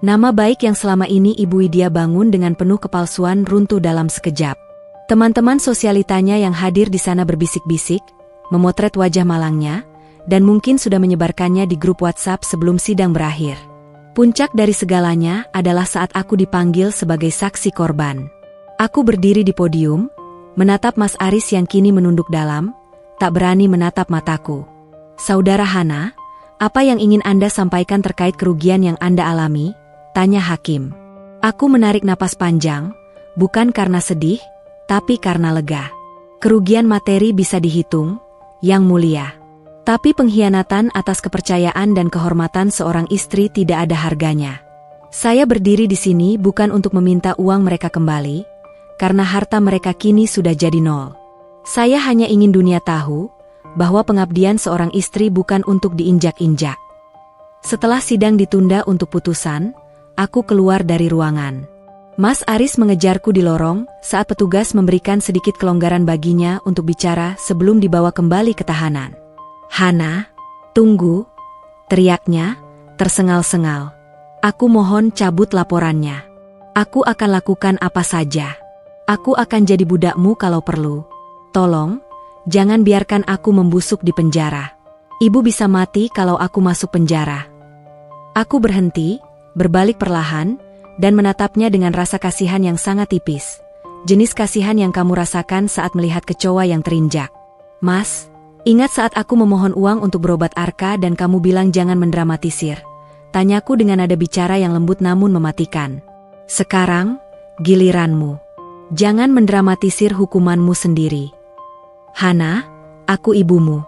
Nama baik yang selama ini Ibu Widya bangun dengan penuh kepalsuan runtuh dalam sekejap." Teman-teman sosialitanya yang hadir di sana berbisik-bisik, memotret wajah malangnya, dan mungkin sudah menyebarkannya di grup WhatsApp sebelum sidang berakhir. Puncak dari segalanya adalah saat aku dipanggil sebagai saksi korban. Aku berdiri di podium, menatap Mas Aris yang kini menunduk dalam, tak berani menatap mataku. "Saudara Hana, apa yang ingin Anda sampaikan terkait kerugian yang Anda alami?" tanya hakim. Aku menarik napas panjang, bukan karena sedih, tapi karena lega. Kerugian materi bisa dihitung, Yang Mulia. Tapi pengkhianatan atas kepercayaan dan kehormatan seorang istri tidak ada harganya. Saya berdiri di sini bukan untuk meminta uang mereka kembali, karena harta mereka kini sudah jadi nol. Saya hanya ingin dunia tahu bahwa pengabdian seorang istri bukan untuk diinjak-injak. Setelah sidang ditunda untuk putusan, aku keluar dari ruangan. Mas Aris mengejarku di lorong saat petugas memberikan sedikit kelonggaran baginya untuk bicara sebelum dibawa kembali ke tahanan. "Hana, tunggu," teriaknya, tersengal-sengal. "Aku mohon cabut laporannya. Aku akan lakukan apa saja. Aku akan jadi budakmu kalau perlu. Tolong, jangan biarkan aku membusuk di penjara. Ibu bisa mati kalau aku masuk penjara." Aku berhenti, berbalik perlahan, dan menatapnya dengan rasa kasihan yang sangat tipis. Jenis kasihan yang kamu rasakan saat melihat kecoa yang terinjak. "Mas, ingat saat aku memohon uang untuk berobat Arka dan kamu bilang jangan mendramatisir?" tanyaku dengan nada bicara yang lembut namun mematikan. "Sekarang, giliranmu. Jangan mendramatisir hukumanmu sendiri." "Hana, aku ibumu."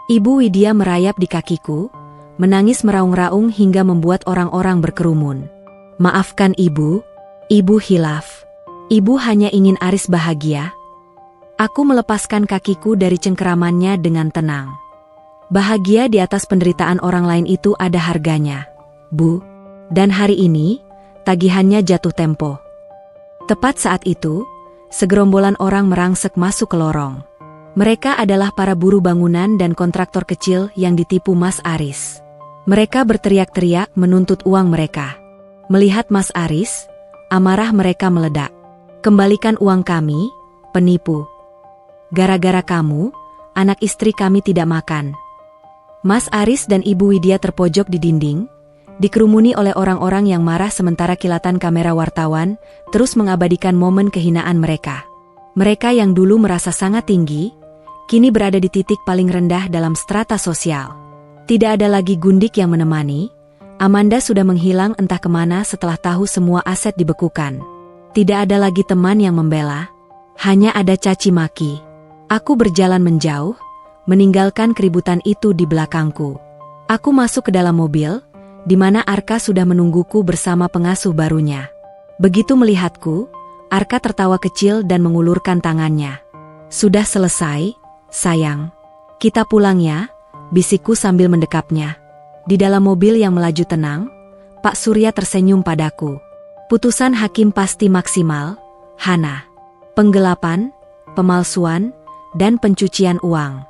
Ibu Widya merayap di kakiku, menangis meraung-raung hingga membuat orang-orang berkerumun. "Maafkan ibu, ibu hilaf. Ibu hanya ingin Aris bahagia." Aku melepaskan kakiku dari cengkeramannya dengan tenang. Bahagia di atas penderitaan orang lain itu ada harganya, Bu. Dan hari ini, tagihannya jatuh tempo. Tepat saat itu, segerombolan orang merangsek masuk ke lorong. Mereka adalah para buruh bangunan dan kontraktor kecil yang ditipu Mas Aris. Mereka berteriak-teriak menuntut uang mereka. Melihat Mas Aris, amarah mereka meledak. "Kembalikan uang kami, penipu. Gara-gara kamu, anak istri kami tidak makan." Mas Aris dan Ibu Widya terpojok di dinding, dikerumuni oleh orang-orang yang marah sementara kilatan kamera wartawan terus mengabadikan momen kehinaan mereka. Mereka yang dulu merasa sangat tinggi, kini berada di titik paling rendah dalam strata sosial. Tidak ada lagi gundik yang menemani, Amanda sudah menghilang entah kemana setelah tahu semua aset dibekukan. Tidak ada lagi teman yang membela, hanya ada caci maki. Aku berjalan menjauh, meninggalkan keributan itu di belakangku. Aku masuk ke dalam mobil, di mana Arka sudah menungguku bersama pengasuh barunya. Begitu melihatku, Arka tertawa kecil dan mengulurkan tangannya. "Sudah selesai, sayang. Kita pulang ya," bisikku sambil mendekapnya. Di dalam mobil yang melaju tenang, Pak Surya tersenyum padaku. "Putusan hakim pasti maksimal, Hana. Penggelapan, pemalsuan, dan pencucian uang.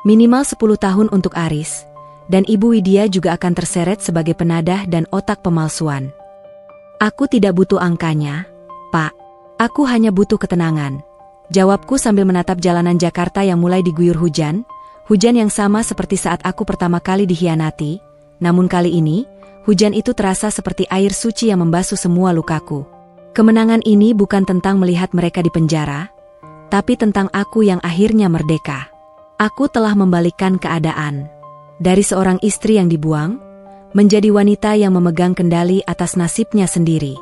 Minimal 10 tahun untuk Aris, dan Ibu Widya juga akan terseret sebagai penadah dan otak pemalsuan." "Aku tidak butuh angkanya, Pak. Aku hanya butuh ketenangan," jawabku sambil menatap jalanan Jakarta yang mulai diguyur hujan, hujan yang sama seperti saat aku pertama kali dikhianati, namun kali ini, hujan itu terasa seperti air suci yang membasuh semua lukaku. Kemenangan ini bukan tentang melihat mereka di penjara, tapi tentang aku yang akhirnya merdeka. Aku telah membalikkan keadaan. Dari seorang istri yang dibuang, menjadi wanita yang memegang kendali atas nasibnya sendiri.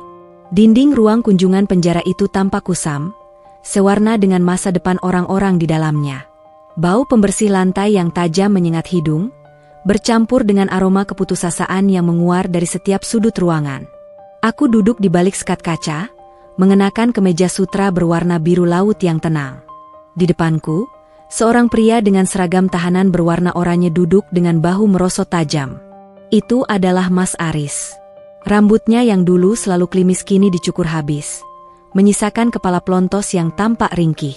Dinding ruang kunjungan penjara itu tampak kusam, sewarna dengan masa depan orang-orang di dalamnya. Bau pembersih lantai yang tajam menyengat hidung, bercampur dengan aroma keputusasaan yang menguar dari setiap sudut ruangan. Aku duduk di balik sekat kaca, mengenakan kemeja sutra berwarna biru laut yang tenang. Di depanku, seorang pria dengan seragam tahanan berwarna oranye duduk dengan bahu merosot tajam. Itu adalah Mas Aris. Rambutnya yang dulu selalu klimis kini dicukur habis, menyisakan kepala plontos yang tampak ringkih.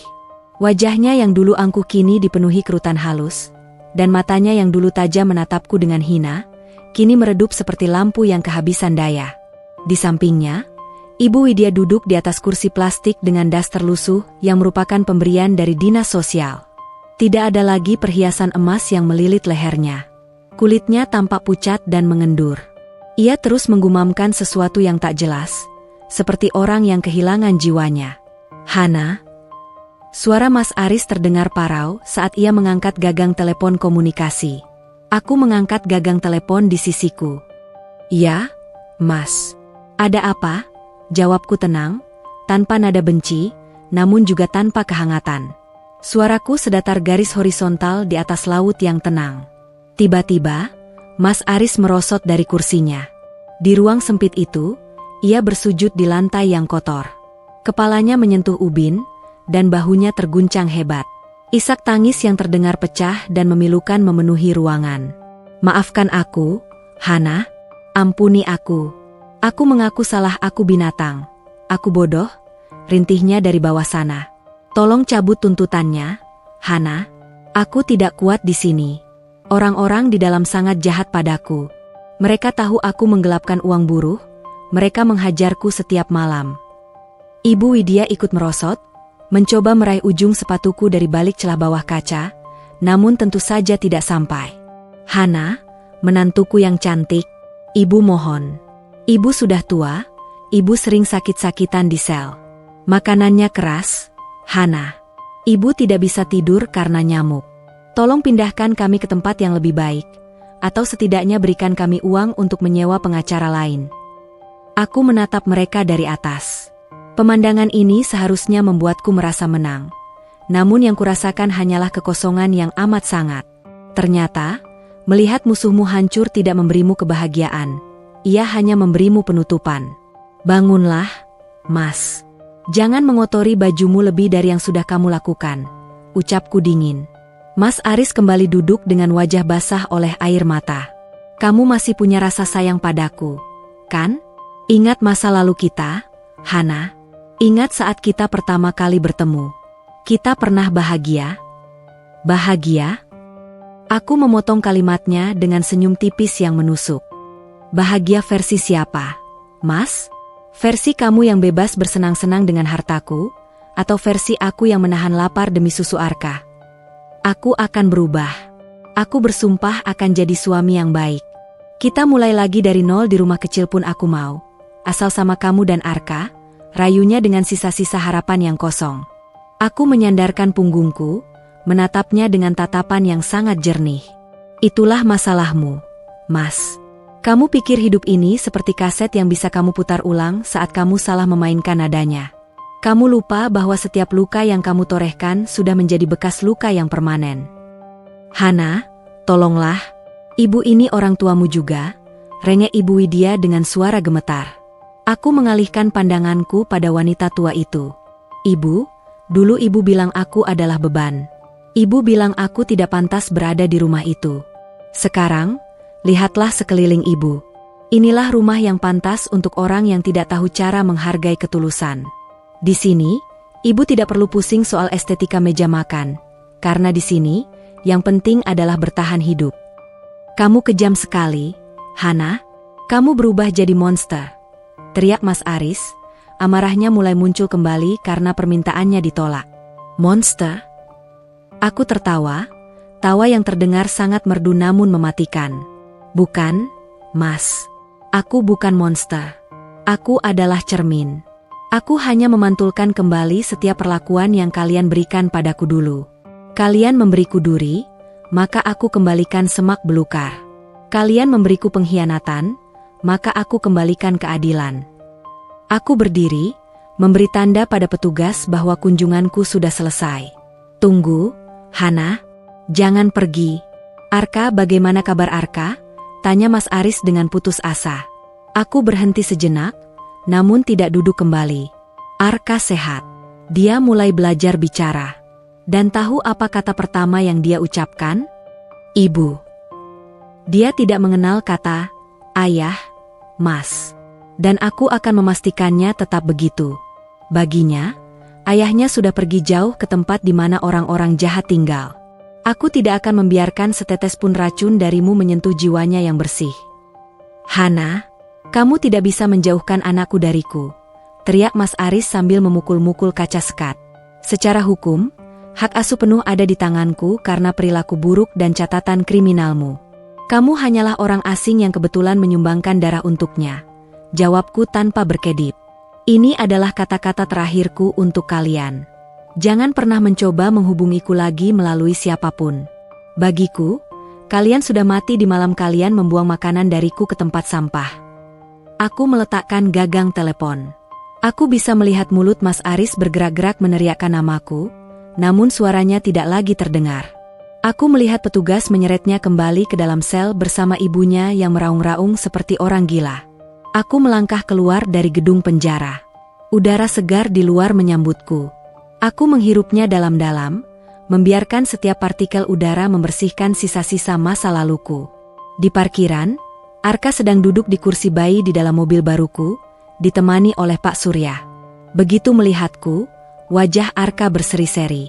Wajahnya yang dulu angkuh kini dipenuhi kerutan halus, dan matanya yang dulu tajam menatapku dengan hina, kini meredup seperti lampu yang kehabisan daya. Di sampingnya, Ibu Widya duduk di atas kursi plastik dengan das terlusuh yang merupakan pemberian dari dinas sosial. Tidak ada lagi perhiasan emas yang melilit lehernya. Kulitnya tampak pucat dan mengendur. Ia terus menggumamkan sesuatu yang tak jelas, seperti orang yang kehilangan jiwanya. "Hana." Suara Mas Aris terdengar parau saat ia mengangkat gagang telepon komunikasi. Aku mengangkat gagang telepon di sisiku. "Ya, Mas. Ada apa?" jawabku tenang, tanpa nada benci, namun juga tanpa kehangatan. Suaraku sedatar garis horizontal di atas laut yang tenang. Tiba-tiba, Mas Aris merosot dari kursinya. Di ruang sempit itu, ia bersujud di lantai yang kotor. Kepalanya menyentuh ubin, dan bahunya terguncang hebat. Isak tangis yang terdengar pecah dan memilukan memenuhi ruangan. "Maafkan aku, Hana. Ampuni aku. Aku mengaku salah, aku binatang. Aku bodoh," rintihnya dari bawah sana. "Tolong cabut tuntutannya, Hana. Aku tidak kuat di sini. Orang-orang di dalam sangat jahat padaku. Mereka tahu aku menggelapkan uang buruh, mereka menghajarku setiap malam." Ibu Widya ikut merosot, mencoba meraih ujung sepatuku dari balik celah bawah kaca, namun tentu saja tidak sampai. "Hana, menantuku yang cantik, Ibu mohon. Ibu sudah tua, Ibu sering sakit-sakitan di sel. Makanannya keras, Hana. Ibu tidak bisa tidur karena nyamuk. Tolong pindahkan kami ke tempat yang lebih baik, atau setidaknya berikan kami uang untuk menyewa pengacara lain." Aku menatap mereka dari atas. Pemandangan ini seharusnya membuatku merasa menang. Namun yang kurasakan hanyalah kekosongan yang amat sangat. Ternyata, melihat musuhmu hancur tidak memberimu kebahagiaan. Ia hanya memberimu penutupan. "Bangunlah, Mas. Jangan mengotori bajumu lebih dari yang sudah kamu lakukan," ucapku dingin. Mas Aris kembali duduk dengan wajah basah oleh air mata. "Kamu masih punya rasa sayang padaku, kan? Ingat masa lalu kita, Hana. Ingat saat kita pertama kali bertemu. Kita pernah bahagia." "Bahagia?" Aku memotong kalimatnya dengan senyum tipis yang menusuk. "Bahagia versi siapa, Mas? Versi kamu yang bebas bersenang-senang dengan hartaku, atau versi aku yang menahan lapar demi susu Arka?" "Aku akan berubah. Aku bersumpah akan jadi suami yang baik. Kita mulai lagi dari nol di rumah kecil pun aku mau. Asal sama kamu dan Arka, rayunya dengan sisa-sisa harapan yang kosong. Aku menyandarkan punggungku, menatapnya dengan tatapan yang sangat jernih. Itulah masalahmu, Mas. Kamu pikir hidup ini seperti kaset yang bisa kamu putar ulang saat kamu salah memainkan nadanya. Kamu lupa bahwa setiap luka yang kamu torehkan sudah menjadi bekas luka yang permanen. Hana, tolonglah. Ibu ini orang tuamu juga, rengek Ibu Widya dengan suara gemetar. Aku mengalihkan pandanganku pada wanita tua itu. Ibu, dulu ibu bilang aku adalah beban. Ibu bilang aku tidak pantas berada di rumah itu. Sekarang, lihatlah sekeliling ibu. Inilah rumah yang pantas untuk orang yang tidak tahu cara menghargai ketulusan. Di sini, ibu tidak perlu pusing soal estetika meja makan, karena di sini, yang penting adalah bertahan hidup. Kamu kejam sekali, Hana. Kamu berubah jadi monster. Teriak Mas Aris, amarahnya mulai muncul kembali karena permintaannya ditolak. Monster? Aku tertawa, tawa yang terdengar sangat merdu namun mematikan. Bukan, Mas. Aku bukan monster. Aku adalah cermin. Aku hanya memantulkan kembali setiap perlakuan yang kalian berikan padaku dulu. Kalian memberiku duri, maka aku kembalikan semak belukar. Kalian memberiku pengkhianatan, maka aku kembalikan keadilan. Aku berdiri, memberi tanda pada petugas bahwa kunjunganku sudah selesai. Tunggu, Hana, jangan pergi. Arka, bagaimana kabar Arka? Tanya Mas Aris dengan putus asa. Aku berhenti sejenak, namun tidak duduk kembali. Arka sehat. Dia mulai belajar bicara. Dan tahu apa kata pertama yang dia ucapkan? Ibu. Dia tidak mengenal kata ayah, Mas. Dan aku akan memastikannya tetap begitu. Baginya, ayahnya sudah pergi jauh ke tempat di mana orang-orang jahat tinggal. Aku tidak akan membiarkan setetes pun racun darimu menyentuh jiwanya yang bersih. Hana, kamu tidak bisa menjauhkan anakku dariku, teriak Mas Aris sambil memukul-mukul kaca sekat. Secara hukum, hak asuh penuh ada di tanganku karena perilaku buruk dan catatan kriminalmu. Kamu hanyalah orang asing yang kebetulan menyumbangkan darah untuknya. Jawabku tanpa berkedip. Ini adalah kata-kata terakhirku untuk kalian. Jangan pernah mencoba menghubungiku lagi melalui siapapun. Bagiku, kalian sudah mati di malam kalian membuang makanan dariku ke tempat sampah. Aku meletakkan gagang telepon. Aku bisa melihat mulut Mas Aris bergerak-gerak meneriakkan namaku, namun suaranya tidak lagi terdengar. Aku melihat petugas menyeretnya kembali ke dalam sel bersama ibunya yang meraung-raung seperti orang gila. Aku melangkah keluar dari gedung penjara. Udara segar di luar menyambutku. Aku menghirupnya dalam-dalam, membiarkan setiap partikel udara membersihkan sisa-sisa masa laluku. Di parkiran, Arka sedang duduk di kursi bayi di dalam mobil baruku, ditemani oleh Pak Surya. Begitu melihatku, wajah Arka berseri-seri.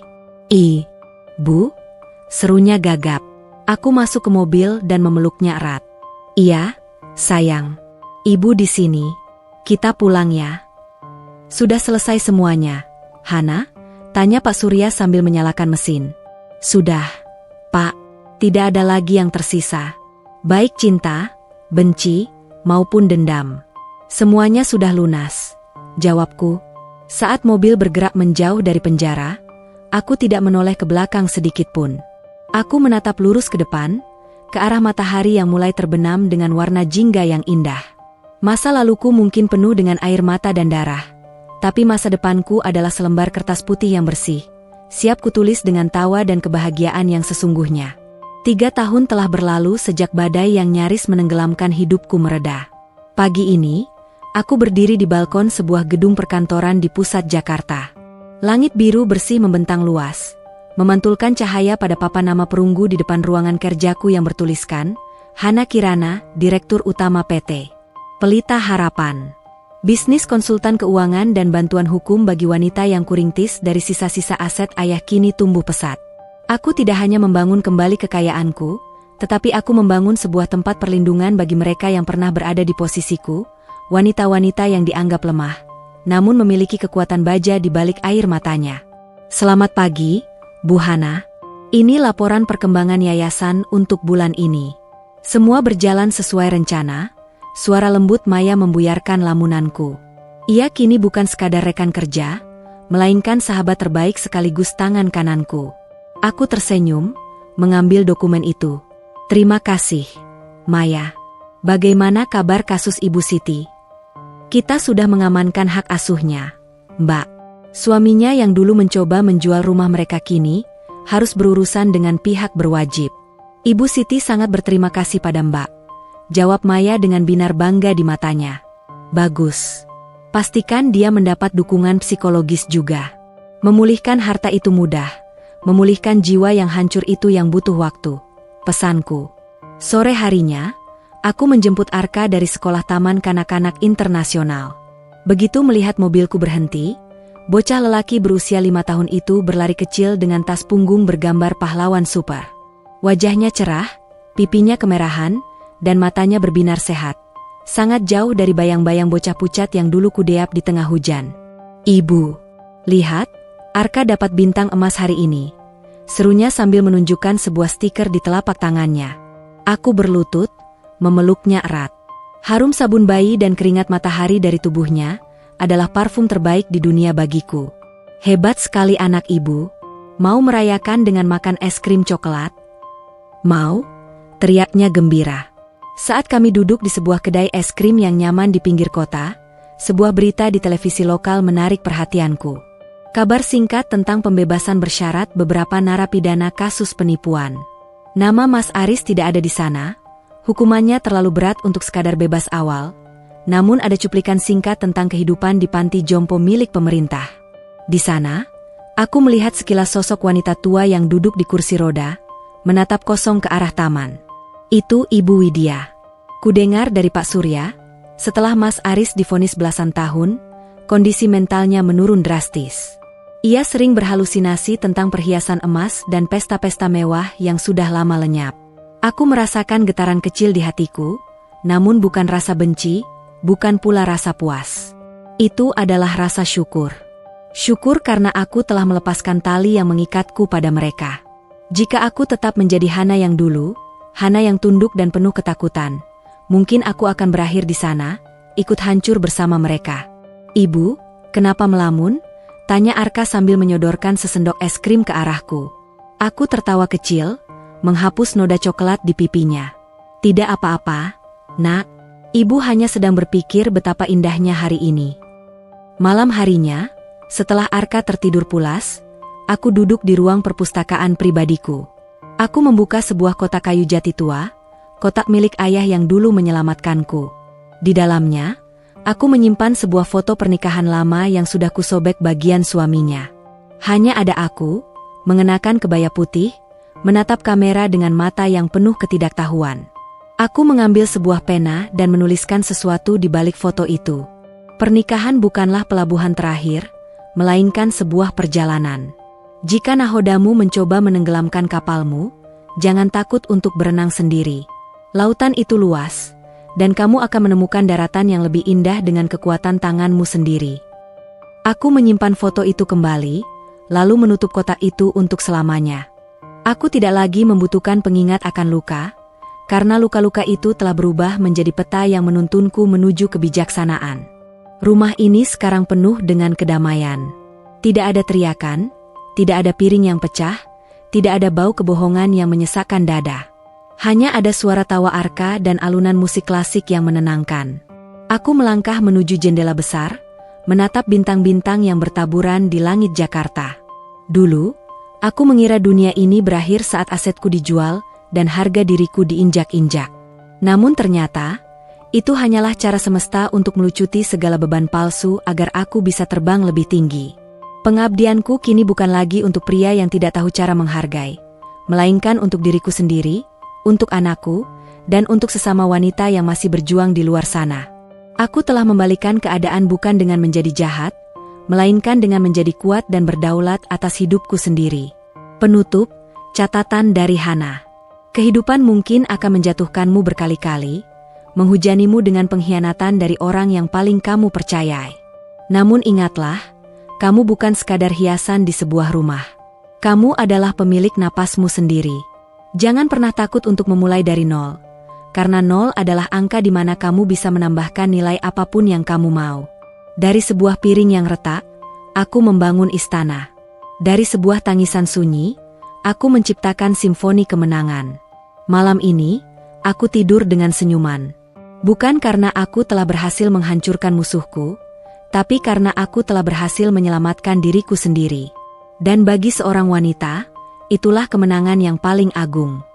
Bu, serunya gagap. Aku masuk ke mobil dan memeluknya erat. Iya, sayang. Ibu di sini. Kita pulang ya. Sudah selesai semuanya, Hana? Tanya Pak Surya sambil menyalakan mesin. Sudah, Pak. Tidak ada lagi yang tersisa. Baik cinta, benci, maupun dendam. Semuanya sudah lunas, jawabku. Saat mobil bergerak menjauh dari penjara, aku tidak menoleh ke belakang sedikit pun. Aku menatap lurus ke depan, ke arah matahari yang mulai terbenam dengan warna jingga yang indah. Masa laluku mungkin penuh dengan air mata dan darah, tapi masa depanku adalah selembar kertas putih yang bersih, siap kutulis dengan tawa dan kebahagiaan yang sesungguhnya. 3 tahun telah berlalu sejak badai yang nyaris menenggelamkan hidupku mereda. Pagi ini, aku berdiri di balkon sebuah gedung perkantoran di pusat Jakarta. Langit biru bersih membentang luas, memantulkan cahaya pada papan nama perunggu di depan ruangan kerjaku yang bertuliskan, Hana Kirana, Direktur Utama PT Pelita Harapan. Bisnis konsultan keuangan dan bantuan hukum bagi wanita yang kurintis dari sisa-sisa aset ayah kini tumbuh pesat. Aku tidak hanya membangun kembali kekayaanku, tetapi aku membangun sebuah tempat perlindungan bagi mereka yang pernah berada di posisiku, wanita-wanita yang dianggap lemah, namun memiliki kekuatan baja di balik air matanya. Selamat pagi, Bu Hana. Ini laporan perkembangan yayasan untuk bulan ini. Semua berjalan sesuai rencana, suara lembut Maya membuyarkan lamunanku. Ia kini bukan sekadar rekan kerja, melainkan sahabat terbaik sekaligus tangan kananku. Aku tersenyum, mengambil dokumen itu. Terima kasih, Maya. Bagaimana kabar kasus Ibu Siti? Kita sudah mengamankan hak asuhnya, Mbak. Suaminya yang dulu mencoba menjual rumah mereka kini harus berurusan dengan pihak berwajib. Ibu Siti sangat berterima kasih pada Mbak, jawab Maya dengan binar bangga di matanya. Bagus. Pastikan dia mendapat dukungan psikologis juga. Memulihkan harta itu mudah, memulihkan jiwa yang hancur itu yang butuh waktu. Pesanku. Sore harinya, aku menjemput Arka dari sekolah Taman Kanak-Kanak Internasional. Begitu melihat mobilku berhenti, bocah lelaki berusia 5 tahun itu berlari kecil dengan tas punggung bergambar pahlawan super. Wajahnya cerah, pipinya kemerahan, dan matanya berbinar sehat. Sangat jauh dari bayang-bayang bocah pucat yang dulu kudeap di tengah hujan. Ibu, lihat, Arka dapat bintang emas hari ini. Serunya sambil menunjukkan sebuah stiker di telapak tangannya. Aku berlutut, memeluknya erat. Harum sabun bayi dan keringat matahari dari tubuhnya adalah parfum terbaik di dunia bagiku. Hebat sekali anak ibu. Mau merayakan dengan makan es krim coklat? Mau? Teriaknya gembira. Saat kami duduk di sebuah kedai es krim yang nyaman di pinggir kota, sebuah berita di televisi lokal menarik perhatianku. Kabar singkat tentang pembebasan bersyarat beberapa narapidana kasus penipuan. Nama Mas Aris tidak ada di sana. Hukumannya terlalu berat untuk sekadar bebas awal, namun ada cuplikan singkat tentang kehidupan di panti jompo milik pemerintah. Di sana, aku melihat sekilas sosok wanita tua yang duduk di kursi roda, menatap kosong ke arah taman. Itu Ibu Widya. Kudengar dari Pak Surya, setelah Mas Aris divonis belasan tahun, kondisi mentalnya menurun drastis. Ia sering berhalusinasi tentang perhiasan emas dan pesta-pesta mewah yang sudah lama lenyap. Aku merasakan getaran kecil di hatiku, namun bukan rasa benci, bukan pula rasa puas. Itu adalah rasa syukur. Syukur karena aku telah melepaskan tali yang mengikatku pada mereka. Jika aku tetap menjadi Hana yang dulu, Hana yang tunduk dan penuh ketakutan, mungkin aku akan berakhir di sana, ikut hancur bersama mereka. Ibu, kenapa melamun? Tanya Arka sambil menyodorkan sesendok es krim ke arahku. Aku tertawa kecil, menghapus noda coklat di pipinya. Tidak apa-apa, Nak. Ibu hanya sedang berpikir betapa indahnya hari ini. Malam harinya, setelah Arka tertidur pulas, aku duduk di ruang perpustakaan pribadiku. Aku membuka sebuah kotak kayu jati tua, kotak milik ayah yang dulu menyelamatkanku. Di dalamnya, aku menyimpan sebuah foto pernikahan lama yang sudah kusobek bagian suaminya. Hanya ada aku, mengenakan kebaya putih, menatap kamera dengan mata yang penuh ketidaktahuan. Aku mengambil sebuah pena dan menuliskan sesuatu di balik foto itu. Pernikahan bukanlah pelabuhan terakhir, melainkan sebuah perjalanan. Jika nahodamu mencoba menenggelamkan kapalmu, jangan takut untuk berenang sendiri. Lautan itu luas, dan kamu akan menemukan daratan yang lebih indah dengan kekuatan tanganmu sendiri. Aku menyimpan foto itu kembali, lalu menutup kotak itu untuk selamanya. Aku tidak lagi membutuhkan pengingat akan luka, karena luka-luka itu telah berubah menjadi peta yang menuntunku menuju kebijaksanaan. Rumah ini sekarang penuh dengan kedamaian. Tidak ada teriakan, tidak ada piring yang pecah, tidak ada bau kebohongan yang menyesakkan dada. Hanya ada suara tawa Arka dan alunan musik klasik yang menenangkan. Aku melangkah menuju jendela besar, menatap bintang-bintang yang bertaburan di langit Jakarta. Dulu, aku mengira dunia ini berakhir saat asetku dijual dan harga diriku diinjak-injak. Namun ternyata, itu hanyalah cara semesta untuk melucuti segala beban palsu agar aku bisa terbang lebih tinggi. Pengabdianku kini bukan lagi untuk pria yang tidak tahu cara menghargai, melainkan untuk diriku sendiri, untuk anakku, dan untuk sesama wanita yang masih berjuang di luar sana. Aku telah membalikan keadaan bukan dengan menjadi jahat, melainkan dengan menjadi kuat dan berdaulat atas hidupku sendiri. Penutup, catatan dari Hana. Kehidupan mungkin akan menjatuhkanmu berkali-kali, menghujanimu dengan pengkhianatan dari orang yang paling kamu percayai. Namun ingatlah, kamu bukan sekadar hiasan di sebuah rumah. Kamu adalah pemilik napasmu sendiri. Jangan pernah takut untuk memulai dari nol, Karena 0 adalah angka di mana kamu bisa menambahkan nilai apapun yang kamu mau. Dari sebuah piring yang retak, aku membangun istana. Dari sebuah tangisan sunyi, aku menciptakan simfoni kemenangan. Malam ini, aku tidur dengan senyuman. Bukan karena aku telah berhasil menghancurkan musuhku, tapi karena aku telah berhasil menyelamatkan diriku sendiri. Dan bagi seorang wanita, itulah kemenangan yang paling agung.